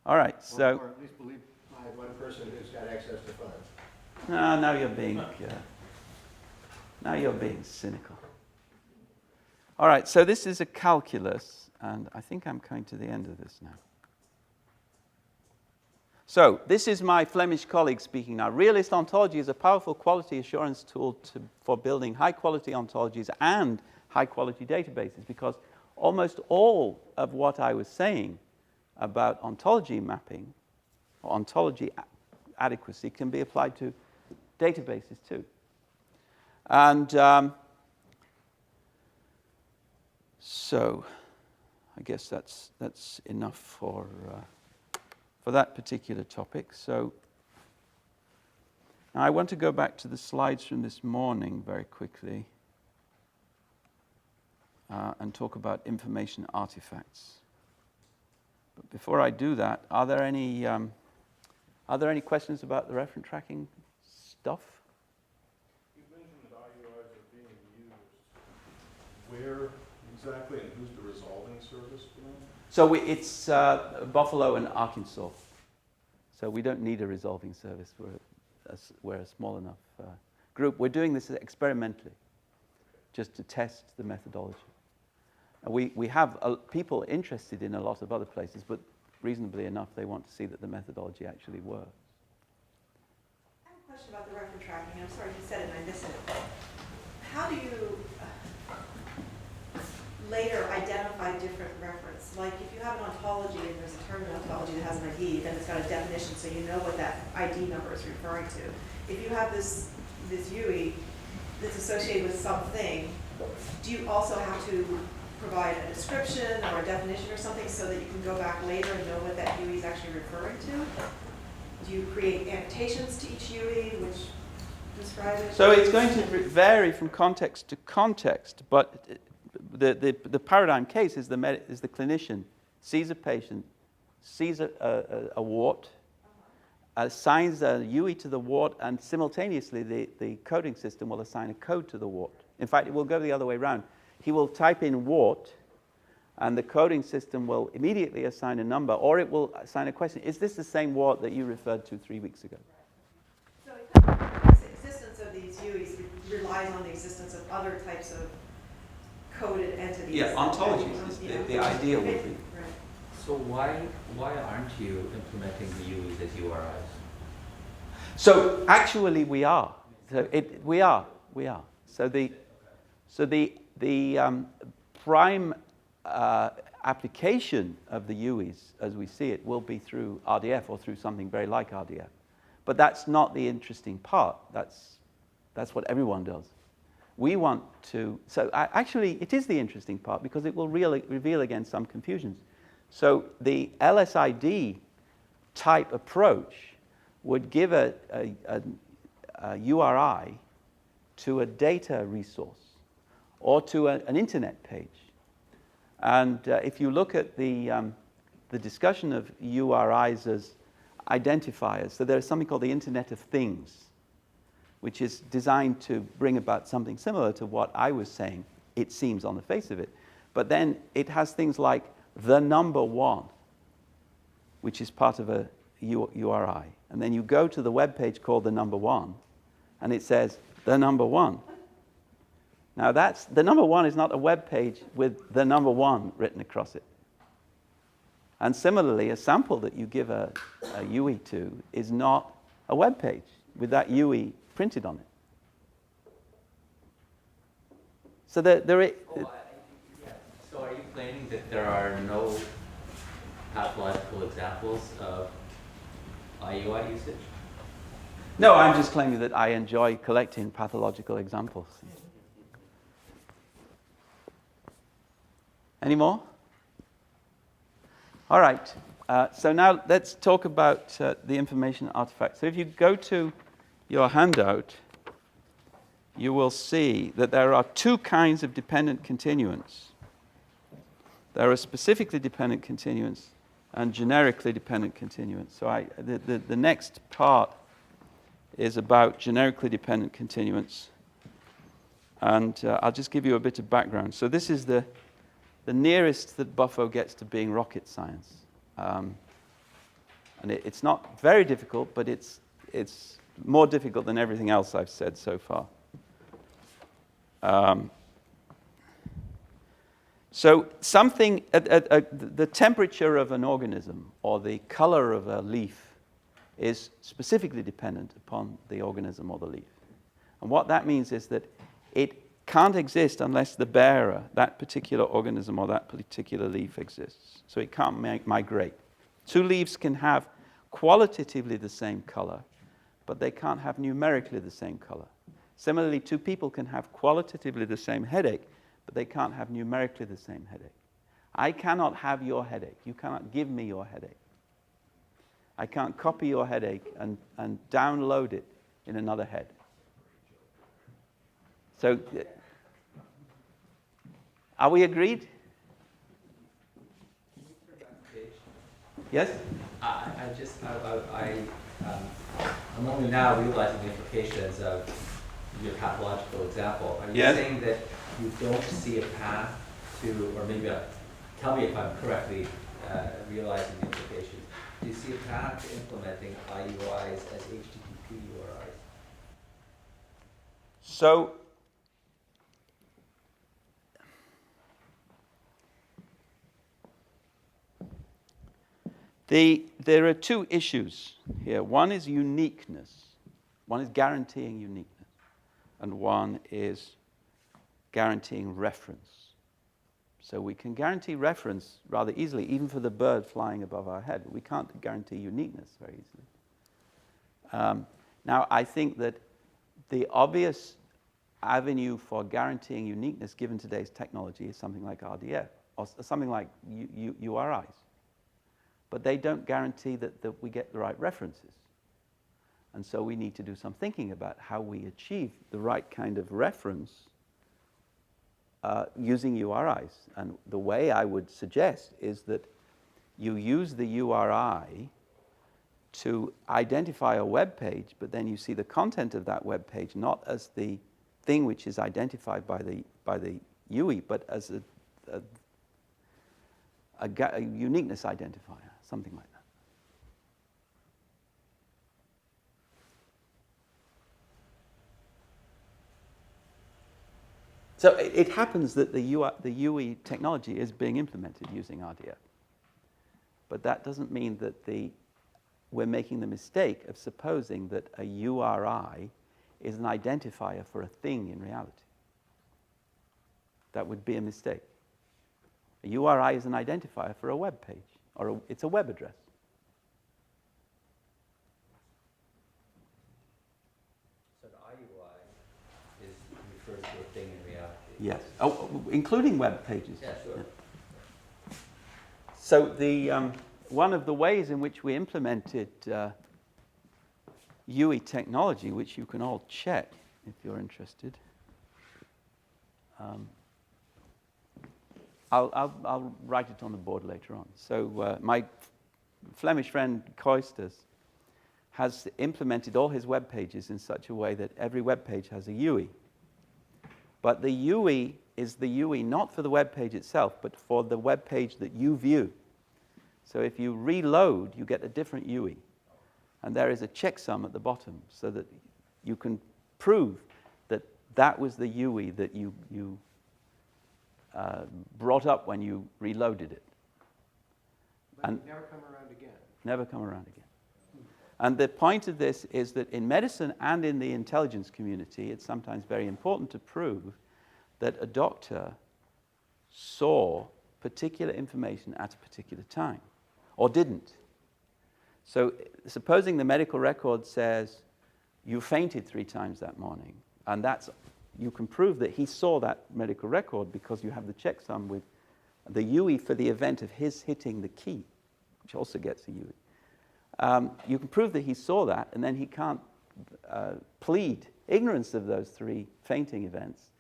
All right, so... Or at least believed by one person who's got access to funds. No, now you're being cynical. All right, so this is a calculus, and I think I'm coming to the end of this now. So, this is my Flemish colleague speaking now. Realist ontology is a powerful quality assurance tool for building high-quality ontologies and high-quality databases, because almost all of what I was saying about ontology mapping, or ontology adequacy, can be applied to databases too. And so, I guess that's enough for that particular topic. So, now I want to go back to the slides from this morning very quickly and talk about information artifacts. But before I do that, are there any questions about the reference tracking stuff? You mentioned that IUIs are being used. Where exactly, and who's the resolving service for them? So it's Buffalo and Arkansas. So we don't need a resolving service. We're a small enough group. We're doing this experimentally, just to test the methodology. We have people interested in a lot of other places, but reasonably enough, they want to see that the methodology actually works. I have a question about the reference tracking. I'm sorry if you said it and I missed it. How do you later identify different reference? Like if you have an ontology and there's a term in ontology that has an ID, then it's got a definition so you know what that ID number is referring to. If you have this UI that's associated with something, do you also have to provide a description or a definition or something so that you can go back later and know what that UI is actually referring to? Do you create annotations to each UI which describe it? So it's going to vary from context to context, but the paradigm case is the clinician sees a patient, sees a wart, assigns a UI to the wart, and simultaneously the coding system will assign a code to the wart. In fact, it will go the other way around. He will type in wart, and the coding system will immediately assign a number, or it will assign a question. Is this the same wart that you referred to 3 weeks ago? So the existence of these UIs relies on the existence of other types of coded entities. Yeah, ontologies is the ideal would be. Right. So why aren't you implementing the UIs as URIs? So actually, we are. We are. So the prime application of the UIs, as we see it, will be through RDF or through something very like RDF. But that's not the interesting part. That's what everyone does. We want to. So actually, it is the interesting part because it will reveal again some confusions. So the LSID type approach would give a URI to a data resource or to an internet page. And if you look at the discussion of URIs as identifiers, so there's something called the Internet of Things, which is designed to bring about something similar to what I was saying, it seems on the face of it. But then it has things like the number one, which is part of a URI. And then you go to the web page called the number one, and it says the number one. Now the number one is not a web page with the number one written across it. And similarly, a sample that you give a UI to is not a web page with that UI printed on it. So Yeah. So are you claiming that there are no pathological examples of IUI usage? No, I'm just claiming that I enjoy collecting pathological examples. Any more? All right. So now let's talk about the information artifact. So if you go to your handout, you will see that there are two kinds of dependent continuants. There are specifically dependent continuants and generically dependent continuants. So the next part is about generically dependent continuants. And I'll just give you a bit of background. So this is the nearest that Buffo gets to being rocket science. And it's not very difficult, but it's more difficult than everything else I've said so far. So something, the temperature of an organism or the color of a leaf is specifically dependent upon the organism or the leaf. And what that means is that it can't exist unless the bearer, that particular organism or that particular leaf exists. So it can't migrate. Two leaves can have qualitatively the same color, but they can't have numerically the same color. Similarly, two people can have qualitatively the same headache, but they can't have numerically the same headache. I cannot have your headache. You cannot give me your headache. I can't copy your headache and download it in another head. So, are we agreed? Yes? I'm only now realizing the implications of your pathological example. Are you Yes. saying that you don't see a path to, or maybe tell me if I'm correctly realizing the implications. Do you see a path to implementing IUIs as HTTP URIs? So, there are two issues here. One is uniqueness. One is guaranteeing uniqueness. And one is guaranteeing reference. So we can guarantee reference rather easily, even for the bird flying above our head. We can't guarantee uniqueness very easily. Now, I think that the obvious avenue for guaranteeing uniqueness, given today's technology, is something like RDF, or something like URIs. But they don't guarantee that we get the right references. And so we need to do some thinking about how we achieve the right kind of reference using URIs. And the way I would suggest is that you use the URI to identify a web page, but then you see the content of that web page not as the thing which is identified by the UI, but as a uniqueness identifier, something like that. So it happens that the UI technology is being implemented using RDF. But that doesn't mean that we're making the mistake of supposing that a URI is an identifier for a thing in reality. That would be a mistake. A URI is an identifier for a web page, or it's a web address. So the IUI refers to a thing in reality. Yes. Oh, including web pages. Yeah, sure. Yeah. So one of the ways in which we implemented UI technology, which you can all check if you're interested. I'll write it on the board later on. So my Flemish friend Koisters has implemented all his web pages in such a way that every web page has a UI. But the UI is the UI not for the web page itself, but for the web page that you view. So if you reload, you get a different UI. And there is a checksum at the bottom so that you can prove that that was the UI that you brought up when you reloaded it. But And- you never come around again. Never come around again. And the point of this is that in medicine and in the intelligence community, it's sometimes very important to prove that a doctor saw particular information at a particular time, or didn't. So supposing the medical record says, you fainted 3 times that morning, and you can prove that he saw that medical record because you have the checksum with the UE for the event of his hitting the key, which also gets a UE. You can prove that he saw that, and then he can't plead ignorance of those 3 fainting events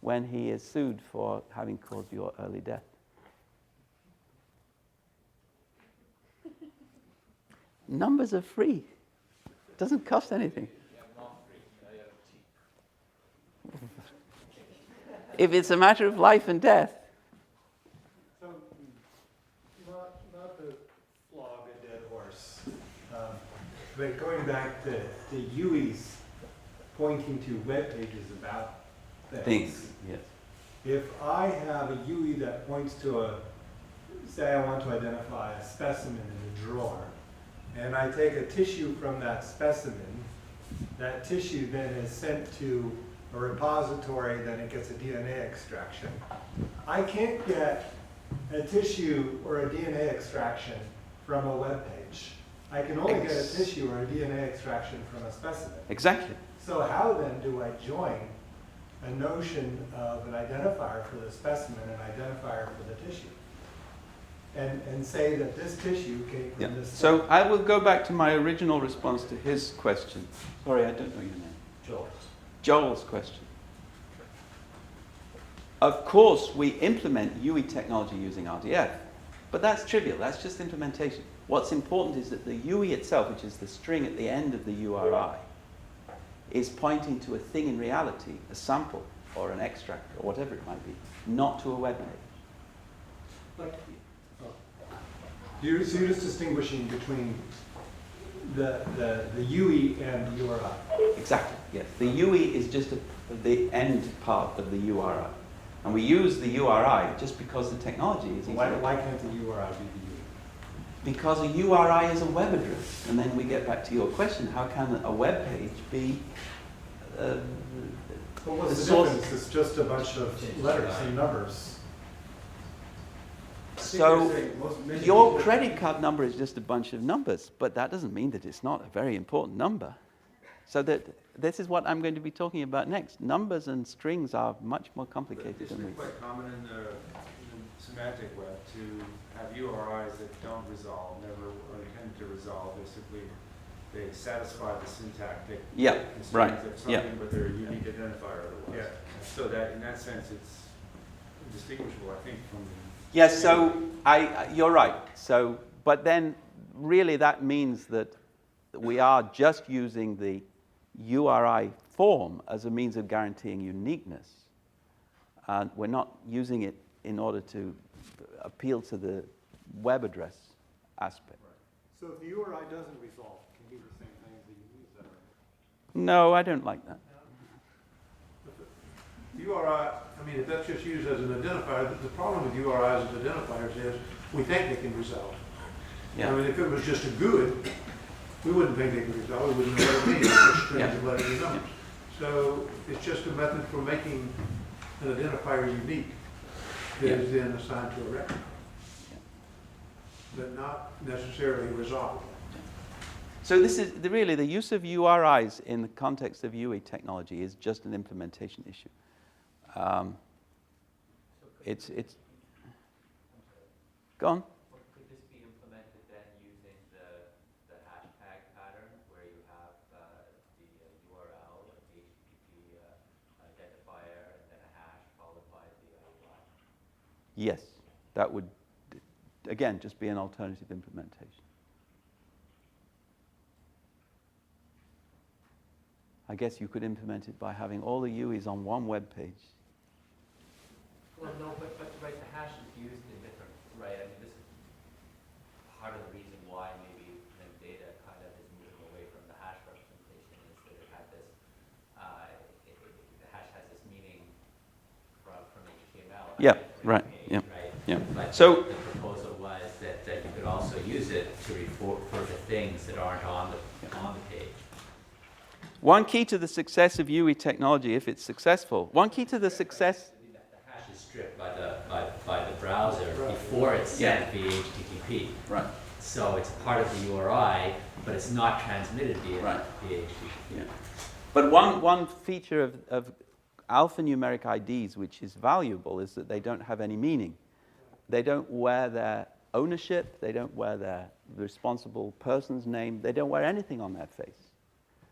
when he is sued for having caused your early death. Numbers are free. It doesn't cost anything. If it's a matter of life and death. So, not to flog a dead horse, but going back to the UEs pointing to web pages about things. Yes. If I have a UE that points to say I want to identify a specimen in a drawer, and I take a tissue from that specimen, that tissue then is sent to a repository, then it gets a DNA extraction. I can't get a tissue or a DNA extraction from a web page. I can only get a tissue or a DNA extraction from a specimen. Exactly. So how then do I join a notion of an identifier for the specimen and an identifier for the tissue? And say that this tissue came from this. So I will go back to my original response to his question. Sorry, I don't know your name. Joel's question. Of course, we implement UE technology using RDF, but that's trivial. That's just implementation. What's important is that the UE itself, which is the string at the end of the URI, is pointing to a thing in reality, a sample or an extract or whatever it might be, not to a web page. So you're just distinguishing between the UE and the URI. Exactly, yes. The UE is just the end part of the URI. And we use the URI just because the technology is easy. Why can't the URI be the UE? Because a URI is a web address. And then we get back to your question, how can a web page be But what's the source? difference? It's just a bunch of letters and numbers. So your credit card number is just a bunch of numbers, but that doesn't mean that it's not a very important number. So that this is what I'm going to be talking about next. Numbers and strings are much more complicated than Isn't we. it quite common in the semantic web to have URIs that don't resolve, never are intended to resolve? They satisfy the syntactic constraints right. of something, but they're a unique identifier otherwise. So that in that sense, it's distinguishable, I think, from the. Yes, so you're right. So, but then really that means that we are just using the URI form as a means of guaranteeing uniqueness. And we're not using it in order to appeal to the web address aspect. So if the URI doesn't resolve, it can be the same thing as the UE, is that right? No, I don't like that. URI, I mean, if that's just used as an identifier, the problem with URIs as identifiers is we think they can resolve. I mean, if it was just a good, we wouldn't think they could resolve, we wouldn't know what it means, it's just strings of letters and numbers. So it's just a method for making an identifier unique that is then assigned to a record, but not necessarily resolvable. So this is really the use of URIs in the context of UE technology is just an implementation issue. It's go on. Could this be implemented then using the hashtag pattern where you have the URL, the HTTP identifier, and then a hash followed by the URI? Yes, that would, again, just be an alternative implementation. I guess you could implement it by having all the UIs on one web page. Well, no, but right, the hash is used in different, right? I mean, this is part of the reason why maybe data kind of is moving away from the hash representation is that it had this, the hash has this meaning from HTML. Yeah, right, yeah, right? yeah. But So the proposal was that you could could also use it to refer to things that aren't on the page. One key to the success of UE technology, if it's successful, one key to the success... The hash is stripped by the browser before it's sent via HTTP. Right. So it's part of the URI, but it's not transmitted via HTTP. Yeah. But one feature of alphanumeric IDs, which is valuable, is that they don't have any meaning. They don't wear their ownership, they don't wear their responsible person's name, they don't wear anything on their face.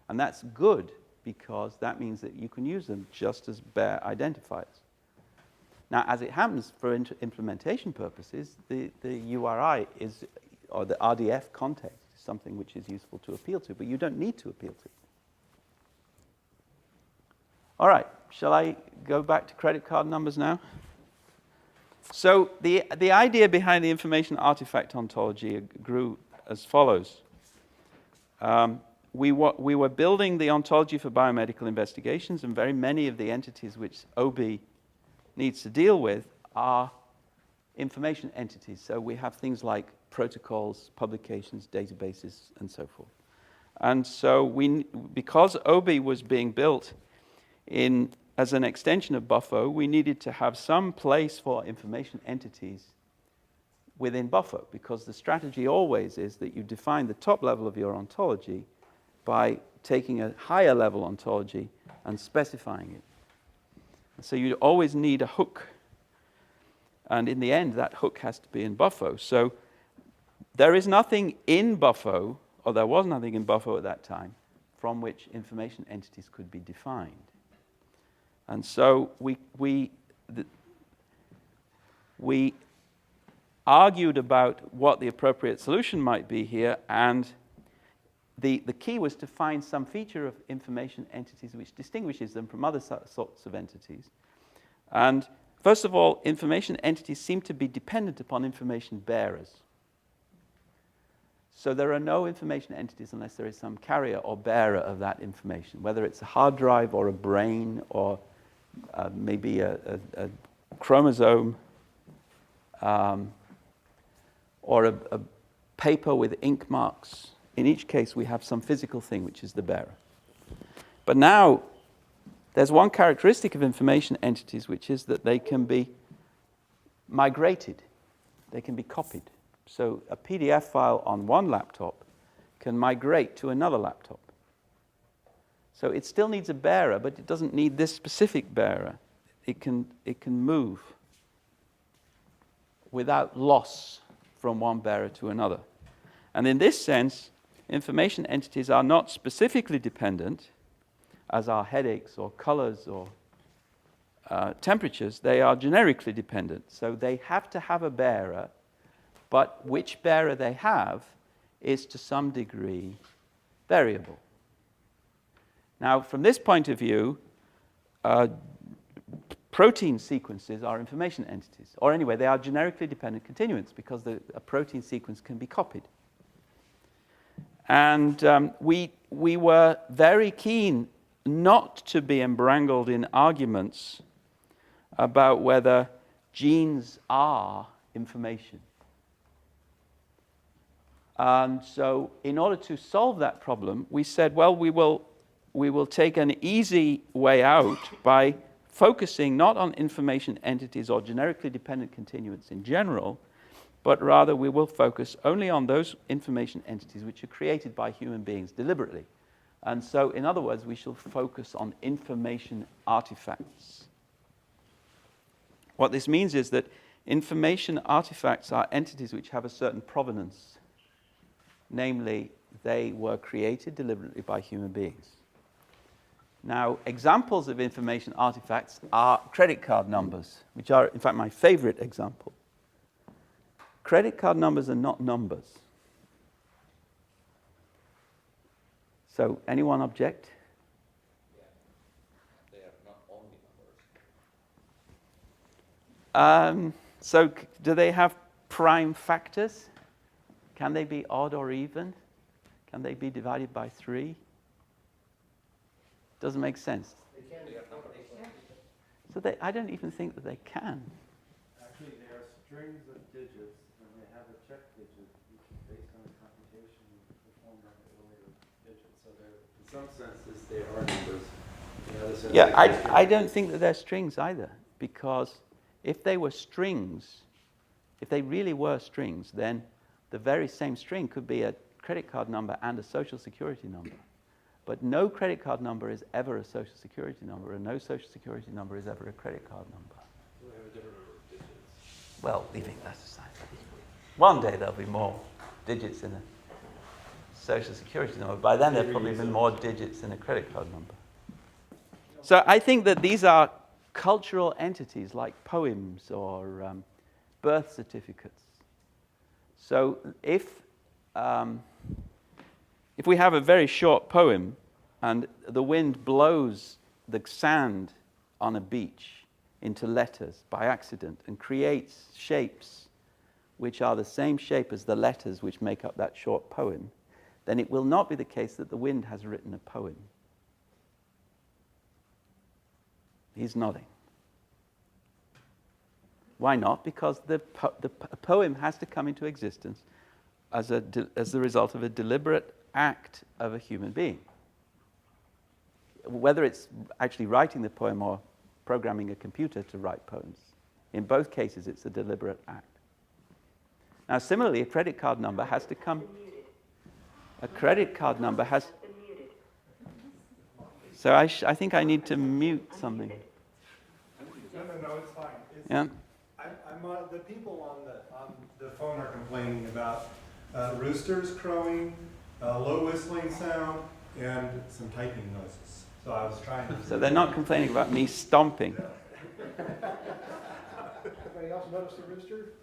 And that's good, because that means that you can use them just as bare identifiers. Now, as it happens, for implementation purposes, the URI is, or the RDF context, is something which is useful to appeal to, but you don't need to appeal to it. All right, shall I go back to credit card numbers now? So the idea behind the information artifact ontology grew as follows. We were building the ontology for biomedical investigations, and very many of the entities which OB needs to deal with are information entities. So we have things like protocols, publications, databases, and so forth. And so because OB was being built as an extension of Buffo, we needed to have some place for information entities within Buffo, because the strategy always is that you define the top level of your ontology by taking a higher level ontology and specifying it. So you always need a hook. And in the end, that hook has to be in Buffo. So there is nothing in Buffo, or there was nothing in Buffo at that time, from which information entities could be defined. And so we argued about what the appropriate solution might be here, and the key was to find some feature of information entities which distinguishes them from other sorts of entities. And first of all, information entities seem to be dependent upon information bearers. So there are no information entities unless there is some carrier or bearer of that information, whether it's a hard drive or a brain or maybe a chromosome or a paper with ink marks. In each case, we have some physical thing which is the bearer. But now, there's one characteristic of information entities, which is that they can be migrated. They can be copied. So a PDF file on one laptop can migrate to another laptop. So it still needs a bearer, but it doesn't need this specific bearer. It can move without loss from one bearer to another. And in this sense, information entities are not specifically dependent, as are headaches or colors or temperatures. They are generically dependent. So they have to have a bearer, but which bearer they have is to some degree variable. Now, from this point of view, protein sequences are information entities. Or anyway, they are generically dependent continuants, because a protein sequence can be copied. And we were very keen not to be embrangled in arguments about whether genes are information. And so in order to solve that problem, we said, well, we will take an easy way out by focusing not on information entities or generically dependent continuants in general, but rather we will focus only on those information entities which are created by human beings deliberately. And so, in other words, we shall focus on information artifacts. What this means is that information artifacts are entities which have a certain provenance. Namely, they were created deliberately by human beings. Now, examples of information artifacts are credit card numbers, which are, in fact, my favorite example. Credit card numbers are not numbers. So, anyone object? Yeah. They are not only numbers. So, do they have prime factors? Can they be odd or even? Can they be divided by 3? Doesn't make sense. They can be numbers. So I don't even think that they can. Actually, they are strings of digits, and they have a check digit some senses they are numbers. In other senses, Yeah, they're I strings. don't think that they're strings either, because if they were strings, if they really were strings, then the very same string could be a credit card number and a social security number. But no credit card number is ever a social security number, and no social security number is ever a credit card number. We have a different number of digits. Well, leaving that aside. One day there'll be more digits in a social security number. By then there'll probably be more digits in a credit card number. So I think that these are cultural entities like poems or birth certificates. So if we have a very short poem and the wind blows the sand on a beach into letters by accident and creates shapes which are the same shape as the letters which make up that short poem, then it will not be the case that the wind has written a poem. He's nodding. Why not? Because the poem has to come into existence as the result of a deliberate act of a human being. Whether it's actually writing the poem or programming a computer to write poems, in both cases it's a deliberate act. Now similarly, a credit card number has to come. A credit card number has. So I think I need to mute something. No, it's fine. Yeah. The people on the phone are complaining about roosters crowing, low whistling sound, and some typing noises. So I was trying to. So they're not complaining about me stomping. Anybody else notice the rooster?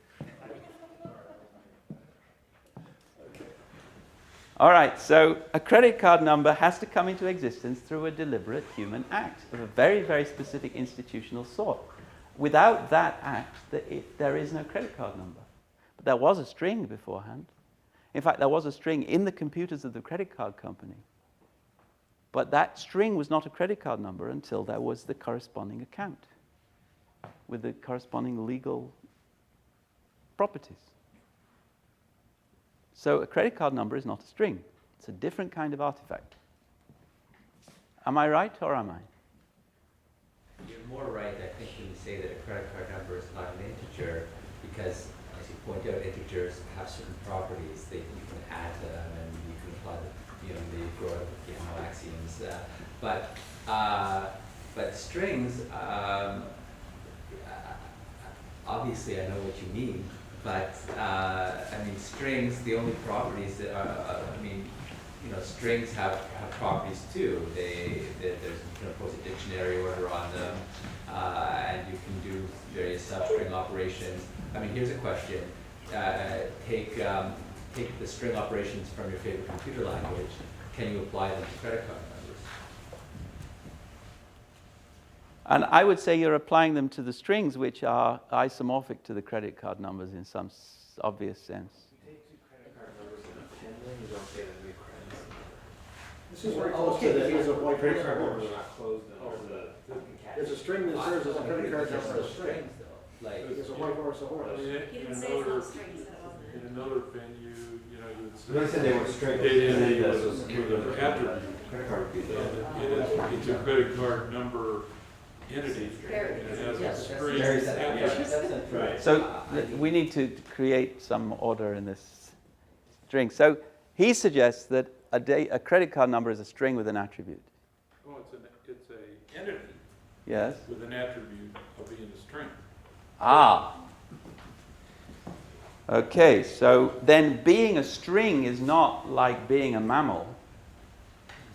All right, so a credit card number has to come into existence through a deliberate human act of a very, very specific institutional sort. Without that act, there is no credit card number. But there was a string beforehand. In fact, there was a string in the computers of the credit card company. But that string was not a credit card number until there was the corresponding account with the corresponding legal properties. So a credit card number is not a string. It's a different kind of artifact. Am I right or am I? You're more right, I think, when you say that a credit card number is not an integer, because, as you point out, integers have certain properties that you can add to them, and you can apply the grow out of axioms. But strings, obviously, I know what you mean. But strings. The only properties that are, strings have properties too. There's you can impose a dictionary order on them, and you can do various substring operations. Here's a question: take the string operations from your favorite computer language. Can you apply them to credit card numbers? And I would say you're applying them to the strings which are isomorphic to the credit card numbers in some obvious sense. You take two credit card numbers and append them, you don't get a new credit number. This is very close to the use of white Credit card card numbers numbers. are not closed numbers. There's a string that serves as a credit card number as a string. Like, There's a white horse, a horse. He didn't say it's not strings, that wasn't it? In another venue, you would say. They said they were strings. It That's is what an attribute. Credit card would be It's a credit card number entity. Very. And it has a Yes. string Very attribute. that's Right. So we need to create some order in this string. So he suggests that a credit card number is a string with an attribute. Well, it's a entity Yes? with an attribute of being a string. Ah. Okay, so then being a string is not like being a mammal.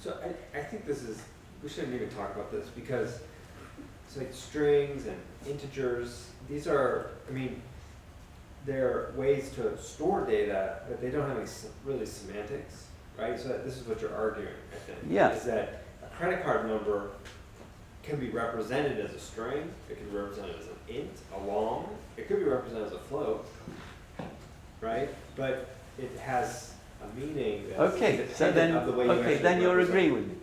So I think we shouldn't even talk about this because it's like strings and integers. These are, they're ways to store data, but they don't have any really semantics, right? So this is what you're arguing, I think. Yes. Is that a credit card number can be represented as a string, it can be represented as an int, a long, it could be represented as a float, right? But it has a meaning that's Okay, so independent of the way you actually then you're represent agreeing it. with me.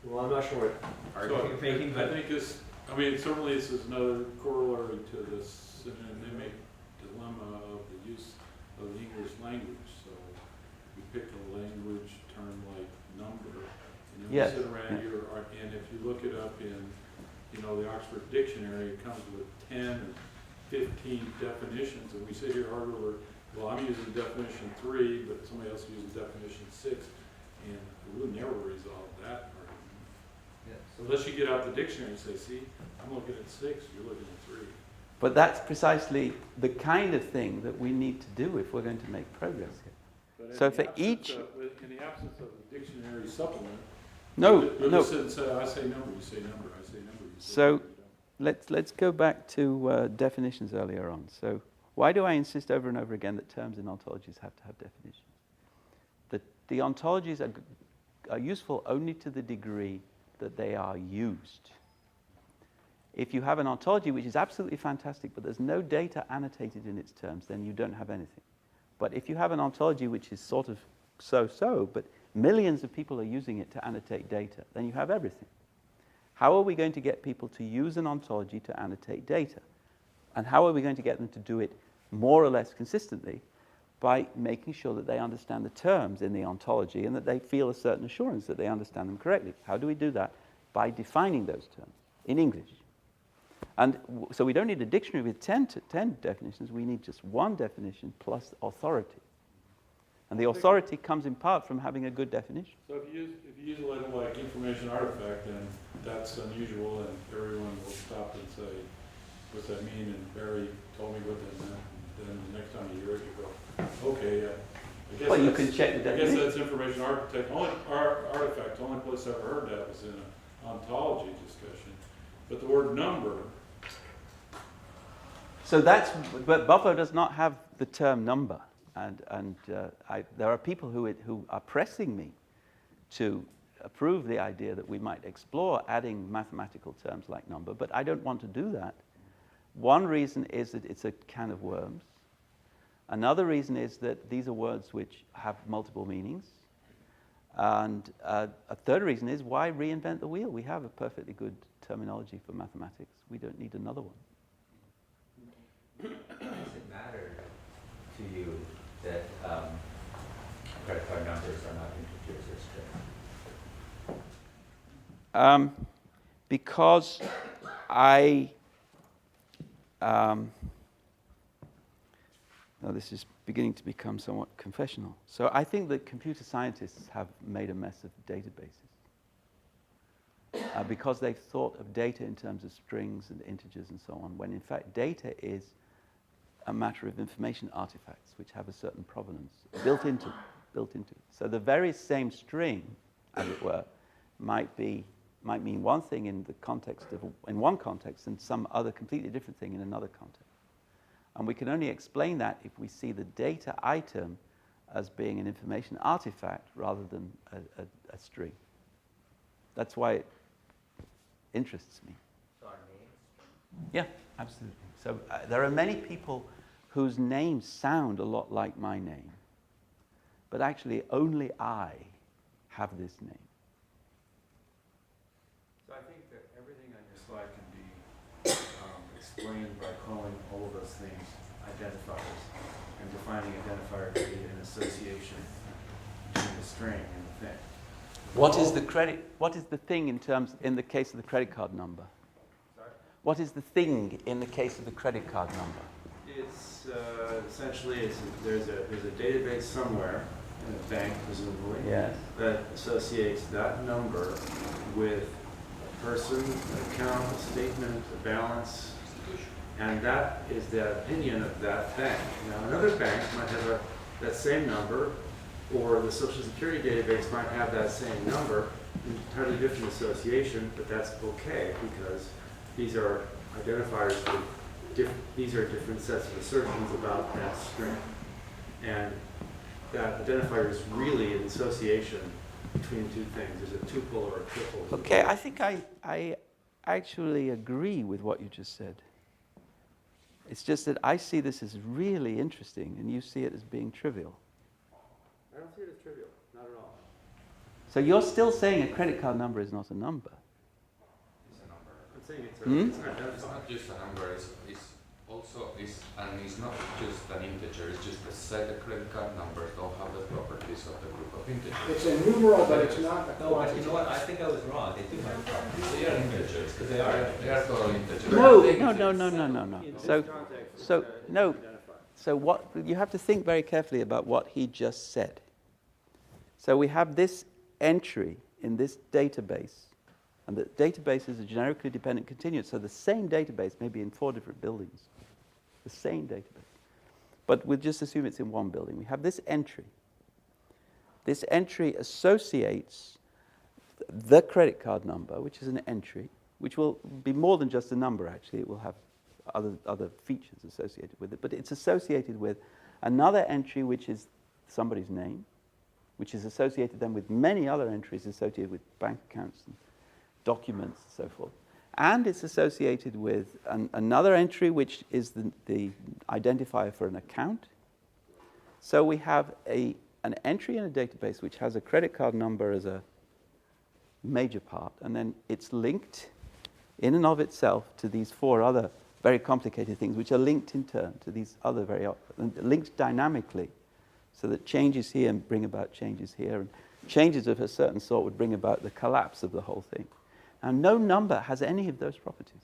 Well, I'm not sure what argument you're making, I but think certainly this is another corollary to this synonymic dilemma of the use of the English language. So you pick a language term like number. And then Yes. we sit around here, and if you look it up in, you know, the Oxford Dictionary, it comes with 10 or 15 definitions, and we sit here arguing, well, I'm using definition 3, but somebody else uses definition 6, and we'll never resolve that argument. Yeah, so Unless you get out the dictionary and say, see, I'm looking at 6, you're looking at 3. But that's precisely the kind of thing that we need to do if we're going to make progress here. But So in for the absence each... in the absence of a dictionary supplement, No, you'll no. just sit and say, I say number, you say number, I say number, you say So number. You don't. let's go back to definitions earlier on. So why do I insist over and over again that terms in ontologies have to have definitions? The ontologies are useful only to the degree that they are used. If you have an ontology which is absolutely fantastic, but there's no data annotated in its terms, then you don't have anything. But if you have an ontology which is sort of so-so, but millions of people are using it to annotate data, then you have everything. How are we going to get people to use an ontology to annotate data? And how are we going to get them to do it more or less consistently? By making sure that they understand the terms in the ontology and that they feel a certain assurance that they understand them correctly. How do we do that? By defining those terms in English. And so we don't need a dictionary with 10 definitions. We need just one definition plus authority. And the authority comes in part from having a good definition. So if you use a label like information artifact, then that's unusual, and everyone will stop and say, what's that mean? And Barry told me what that meant. Then the next time you hear it, you go, okay, I guess Well, you can check the I guess definition. that's information architect. Artifact, the only place I ever heard that was in an ontology discussion. But the word number. So that's, but Buffalo does not have the term number. And there are people who are pressing me to approve the idea that we might explore adding mathematical terms like number, but I don't want to do that. One reason is that it's a can of worms. Another reason is that these are words which have multiple meanings. And a third reason is, why reinvent the wheel? We have a perfectly good terminology for mathematics. We don't need another one. Does it matter to you that credit card numbers are not integers or strings? Because now this is beginning to become somewhat confessional. So I think that computer scientists have made a mess of databases because they've thought of data in terms of strings and integers and so on, when in fact data is a matter of information artifacts which have a certain provenance built into it. So the very same string, as it were, might mean one thing in one context and some other completely different thing in another context. And we can only explain that if we see the data item as being an information artifact rather than a string. That's why it interests me. So our names? Yeah, absolutely. So there are many people whose names sound a lot like my name, but actually only I have this name. So I think that everything on your slide can be explained by calling all of those things identifiers and defining identifier to be an association between the string and the thing. What is the thing in the case of the credit card number? Sorry? What is the thing in the case of the credit card number? It's essentially there's a database somewhere in a bank, presumably, Yes. that associates that number with a person, an account, a statement, a balance, and that is the opinion of that bank. Now, another bank might have that same number, or the Social Security database might have that same number, entirely different association, but that's okay because these are identifiers for these are different sets of assertions about that string. And that identifier is really an association between two things. There's a tuple or a triple. Okay, I think I actually agree with what you just said. It's just that I see this as really interesting and you see it as being trivial. I don't see it as trivial, not at all. So you're still saying a credit card number is not a number? It's a number. I'm saying it's Hmm? it's an It's identifier. not just a number, it's Also, it's not just an integer, it's just a set of credit card numbers don't have the properties of the group of integers. It's a numeral, but it's not a No, quantity. you know what, I think I was wrong, they do have properties. They are integers, because they are total integers. No. So what you have to think very carefully about what he just said. So we have this entry in this database, and the database is a generically dependent continuous. So the same database may be in 4 different buildings, the same database. But we'll just assume it's in one building. We have this entry. This entry associates the credit card number, which is an entry, which will be more than just a number, actually. It will have other features associated with it. But it's associated with another entry, which is somebody's name, which is associated then with many other entries associated with bank accounts and documents and so forth. And it's associated with another entry, which is the identifier for an account. So we have an entry in a database which has a credit card number as a major part, and then it's linked in and of itself to these 4 other very complicated things, which are linked in turn to these other linked dynamically, so that changes here bring about changes here, and changes of a certain sort would bring about the collapse of the whole thing. And no number has any of those properties.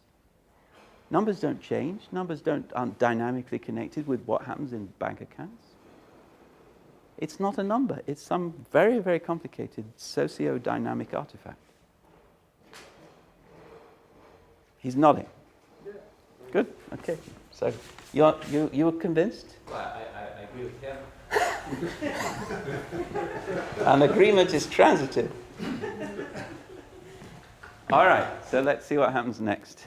Numbers don't change. Numbers aren't dynamically connected with what happens in bank accounts. It's not a number. It's some very, very complicated socio-dynamic artifact. He's nodding. Good. Okay. So you were convinced? Well, I agree with him. An agreement is transitive. All right. So let's see what happens next.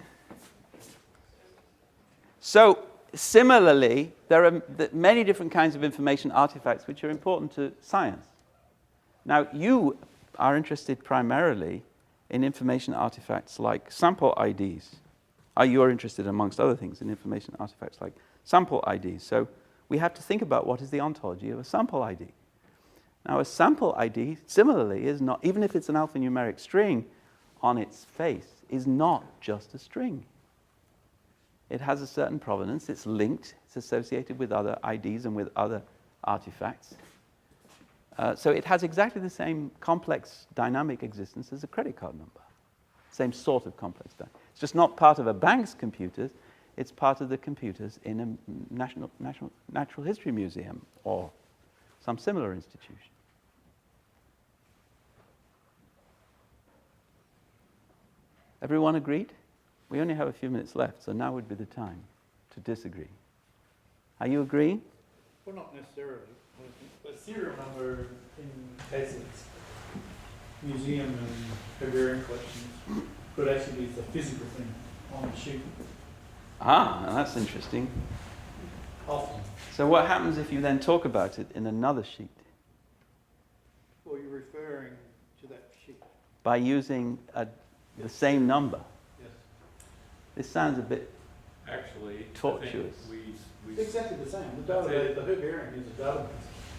So similarly, there are many different kinds of information artifacts which are important to science. Now, you are interested primarily in information artifacts like sample IDs. You are interested, amongst other things, in information artifacts like sample IDs. So we have to think about what is the ontology of a sample ID. Now, a sample ID, similarly, is not, even if it's an alphanumeric string on its face, is not just a string. It has a certain provenance, it's linked, it's associated with other IDs and with other artifacts. So it has exactly the same complex dynamic existence as a credit card number. Same sort of complex dynamic. It's just not part of a bank's computers, it's part of the computers in a national natural history museum or some similar institution. Everyone agreed? We only have a few minutes left, so now would be the time to disagree. Are you agreeing? Well, not necessarily. A serial number in cases, museum and herbarium collections, could actually be the physical thing on the sheet. Ah, now that's interesting. Often. So what happens if you then talk about it in another sheet? Well, you're referring to that sheet. By using the same number? Yes. This sounds a bit actually tortuous. It's exactly the same. The database, the herbarium is a database.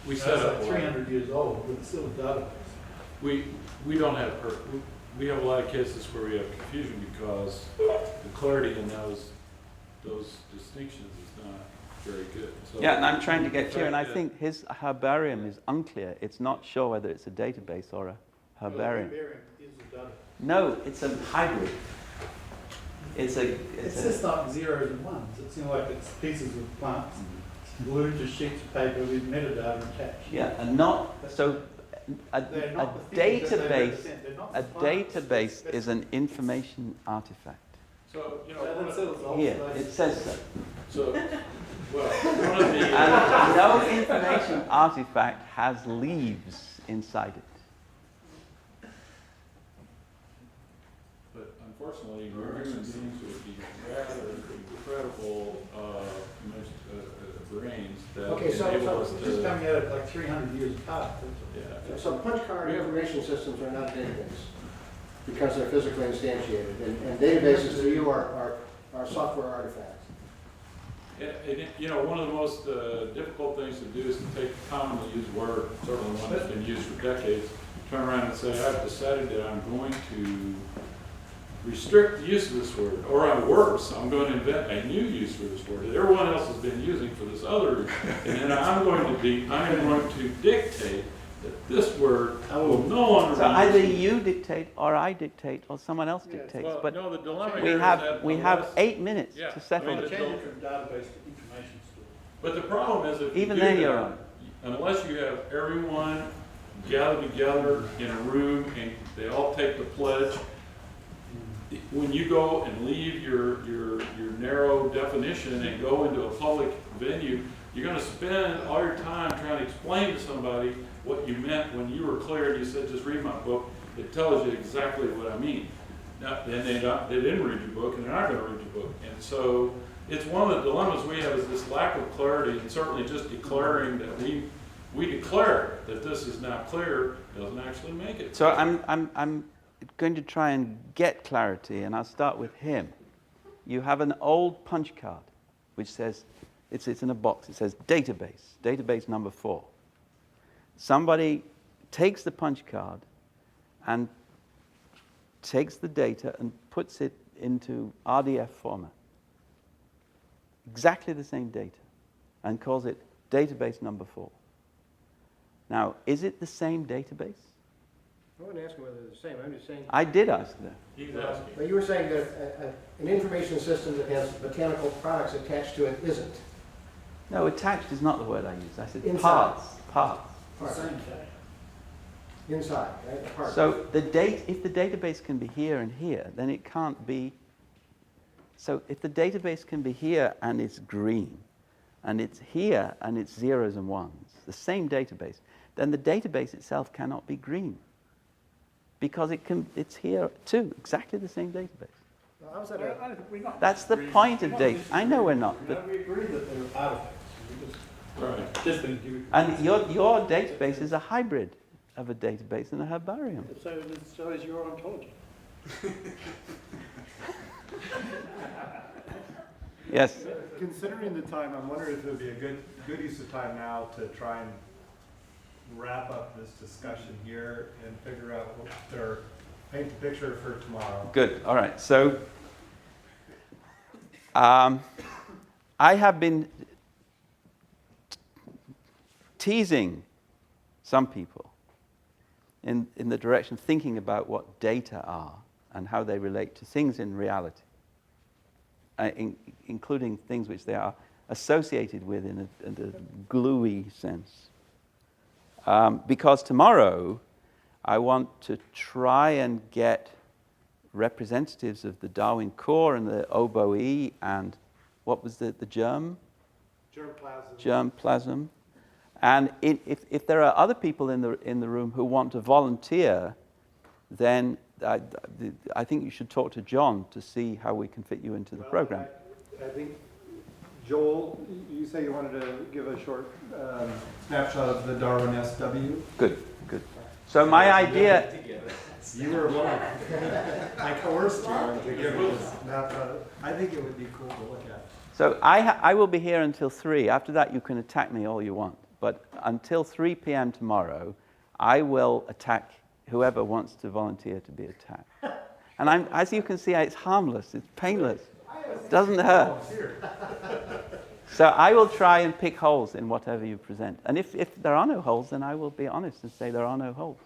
We set up like 300 years old, but it's still a database. We don't have we have a lot of cases where we have confusion because the clarity in those distinctions is not very good. So yeah, and I'm trying to get clear, and I think his herbarium is unclear. It's not sure whether it's a database or a herbarium. Well, herbarium is a database. No, it's a hybrid. It's just like zeros and ones. It's like it's pieces of plants glued to sheets of paper with metadata attached. Yeah, and not so. A database is an information artifact. So Here it says so. So well, one of the and no information artifact has leaves inside it. But unfortunately, we're human beings with these rather incredible brains that Okay, so enable us Just to. coming at it like 300 years apart. Yeah. So punch card information systems are not a database because they're physically instantiated, and databases to you are software artifacts. One of the most difficult things to do is to take a commonly used word, certainly one that's been used for decades, turn around and say, I've decided that I'm going to restrict the use of this word, or I'm worse, I'm going to invent a new use for this word that everyone else has been using for this other, and then I'm going to dictate that this word will no longer So be either used. you dictate, or I dictate, or someone else dictates. Well, but no, the dilemma we here have is that we have unless- 8 minutes Yeah, to settle I mean, this. the- Change it from database to information store. But the problem is if Even you do then that, you're on. unless you have everyone gather together in a room and they all take the pledge, when you go and leave your narrow definition and go into a public venue, you're going to spend all your time trying to explain to somebody what you meant when you were clear and you said, just read my book. It tells you exactly what I mean. Now, then they didn't read your book and they're not going to read your book. And so it's one of the dilemmas we have is this lack of clarity, and certainly just declaring that we declare that this is not clear doesn't actually make it. So I'm going to try and get clarity, and I'll start with him. You have an old punch card, which says, it's in a box, it says database number 4. Somebody takes the punch card and takes the data and puts it into RDF format. Exactly the same data, and calls it database number 4. Now, is it the same database? I wasn't asking whether they're the same, I'm just saying. I did ask that. He's asking. But you were saying that an information system that has botanical products attached to it isn't. No, attached is not the word I used. I said Inside. parts. Same thing. Inside, right? The part. So if the database can be here and here, then it can't be. So if the database can be here and it's green, and it's here and it's zeros and ones, the same database, then the database itself cannot be green, because it's here too, exactly the same database. Well, how's that That's the point of data. I know we're not, but We agree that they're artifacts. Right. Just been given. and your database is a hybrid of a database and a herbarium. So is your ontology. Yes. Considering the time, I'm wondering if it would be a good use of time now to try and wrap up this discussion here and figure out or paint the picture for tomorrow. Good. All right. So I have been teasing some people in the direction of thinking about what data are and how they relate to things in reality, including things which they are associated with in a gluey sense. Because tomorrow I want to try and get representatives of the Darwin core and the oboe and what was the germ? Germplasm. And if there are other people in the room who want to volunteer, then I think you should talk to John to see how we can fit you into the program. I think, Joel, you say you wanted to give a short snapshot of the Darwin SW? Good. So my idea... You were one. I coerced you into giving a snapshot. I think it would be cool to look at. So I will be here until 3. After that, you can attack me all you want. But until 3 p.m. tomorrow, I will attack whoever wants to volunteer to be attacked. And as you can see, it's harmless. It's painless. It doesn't hurt. So I will try and pick holes in whatever you present. And if there are no holes, then I will be honest and say there are no holes.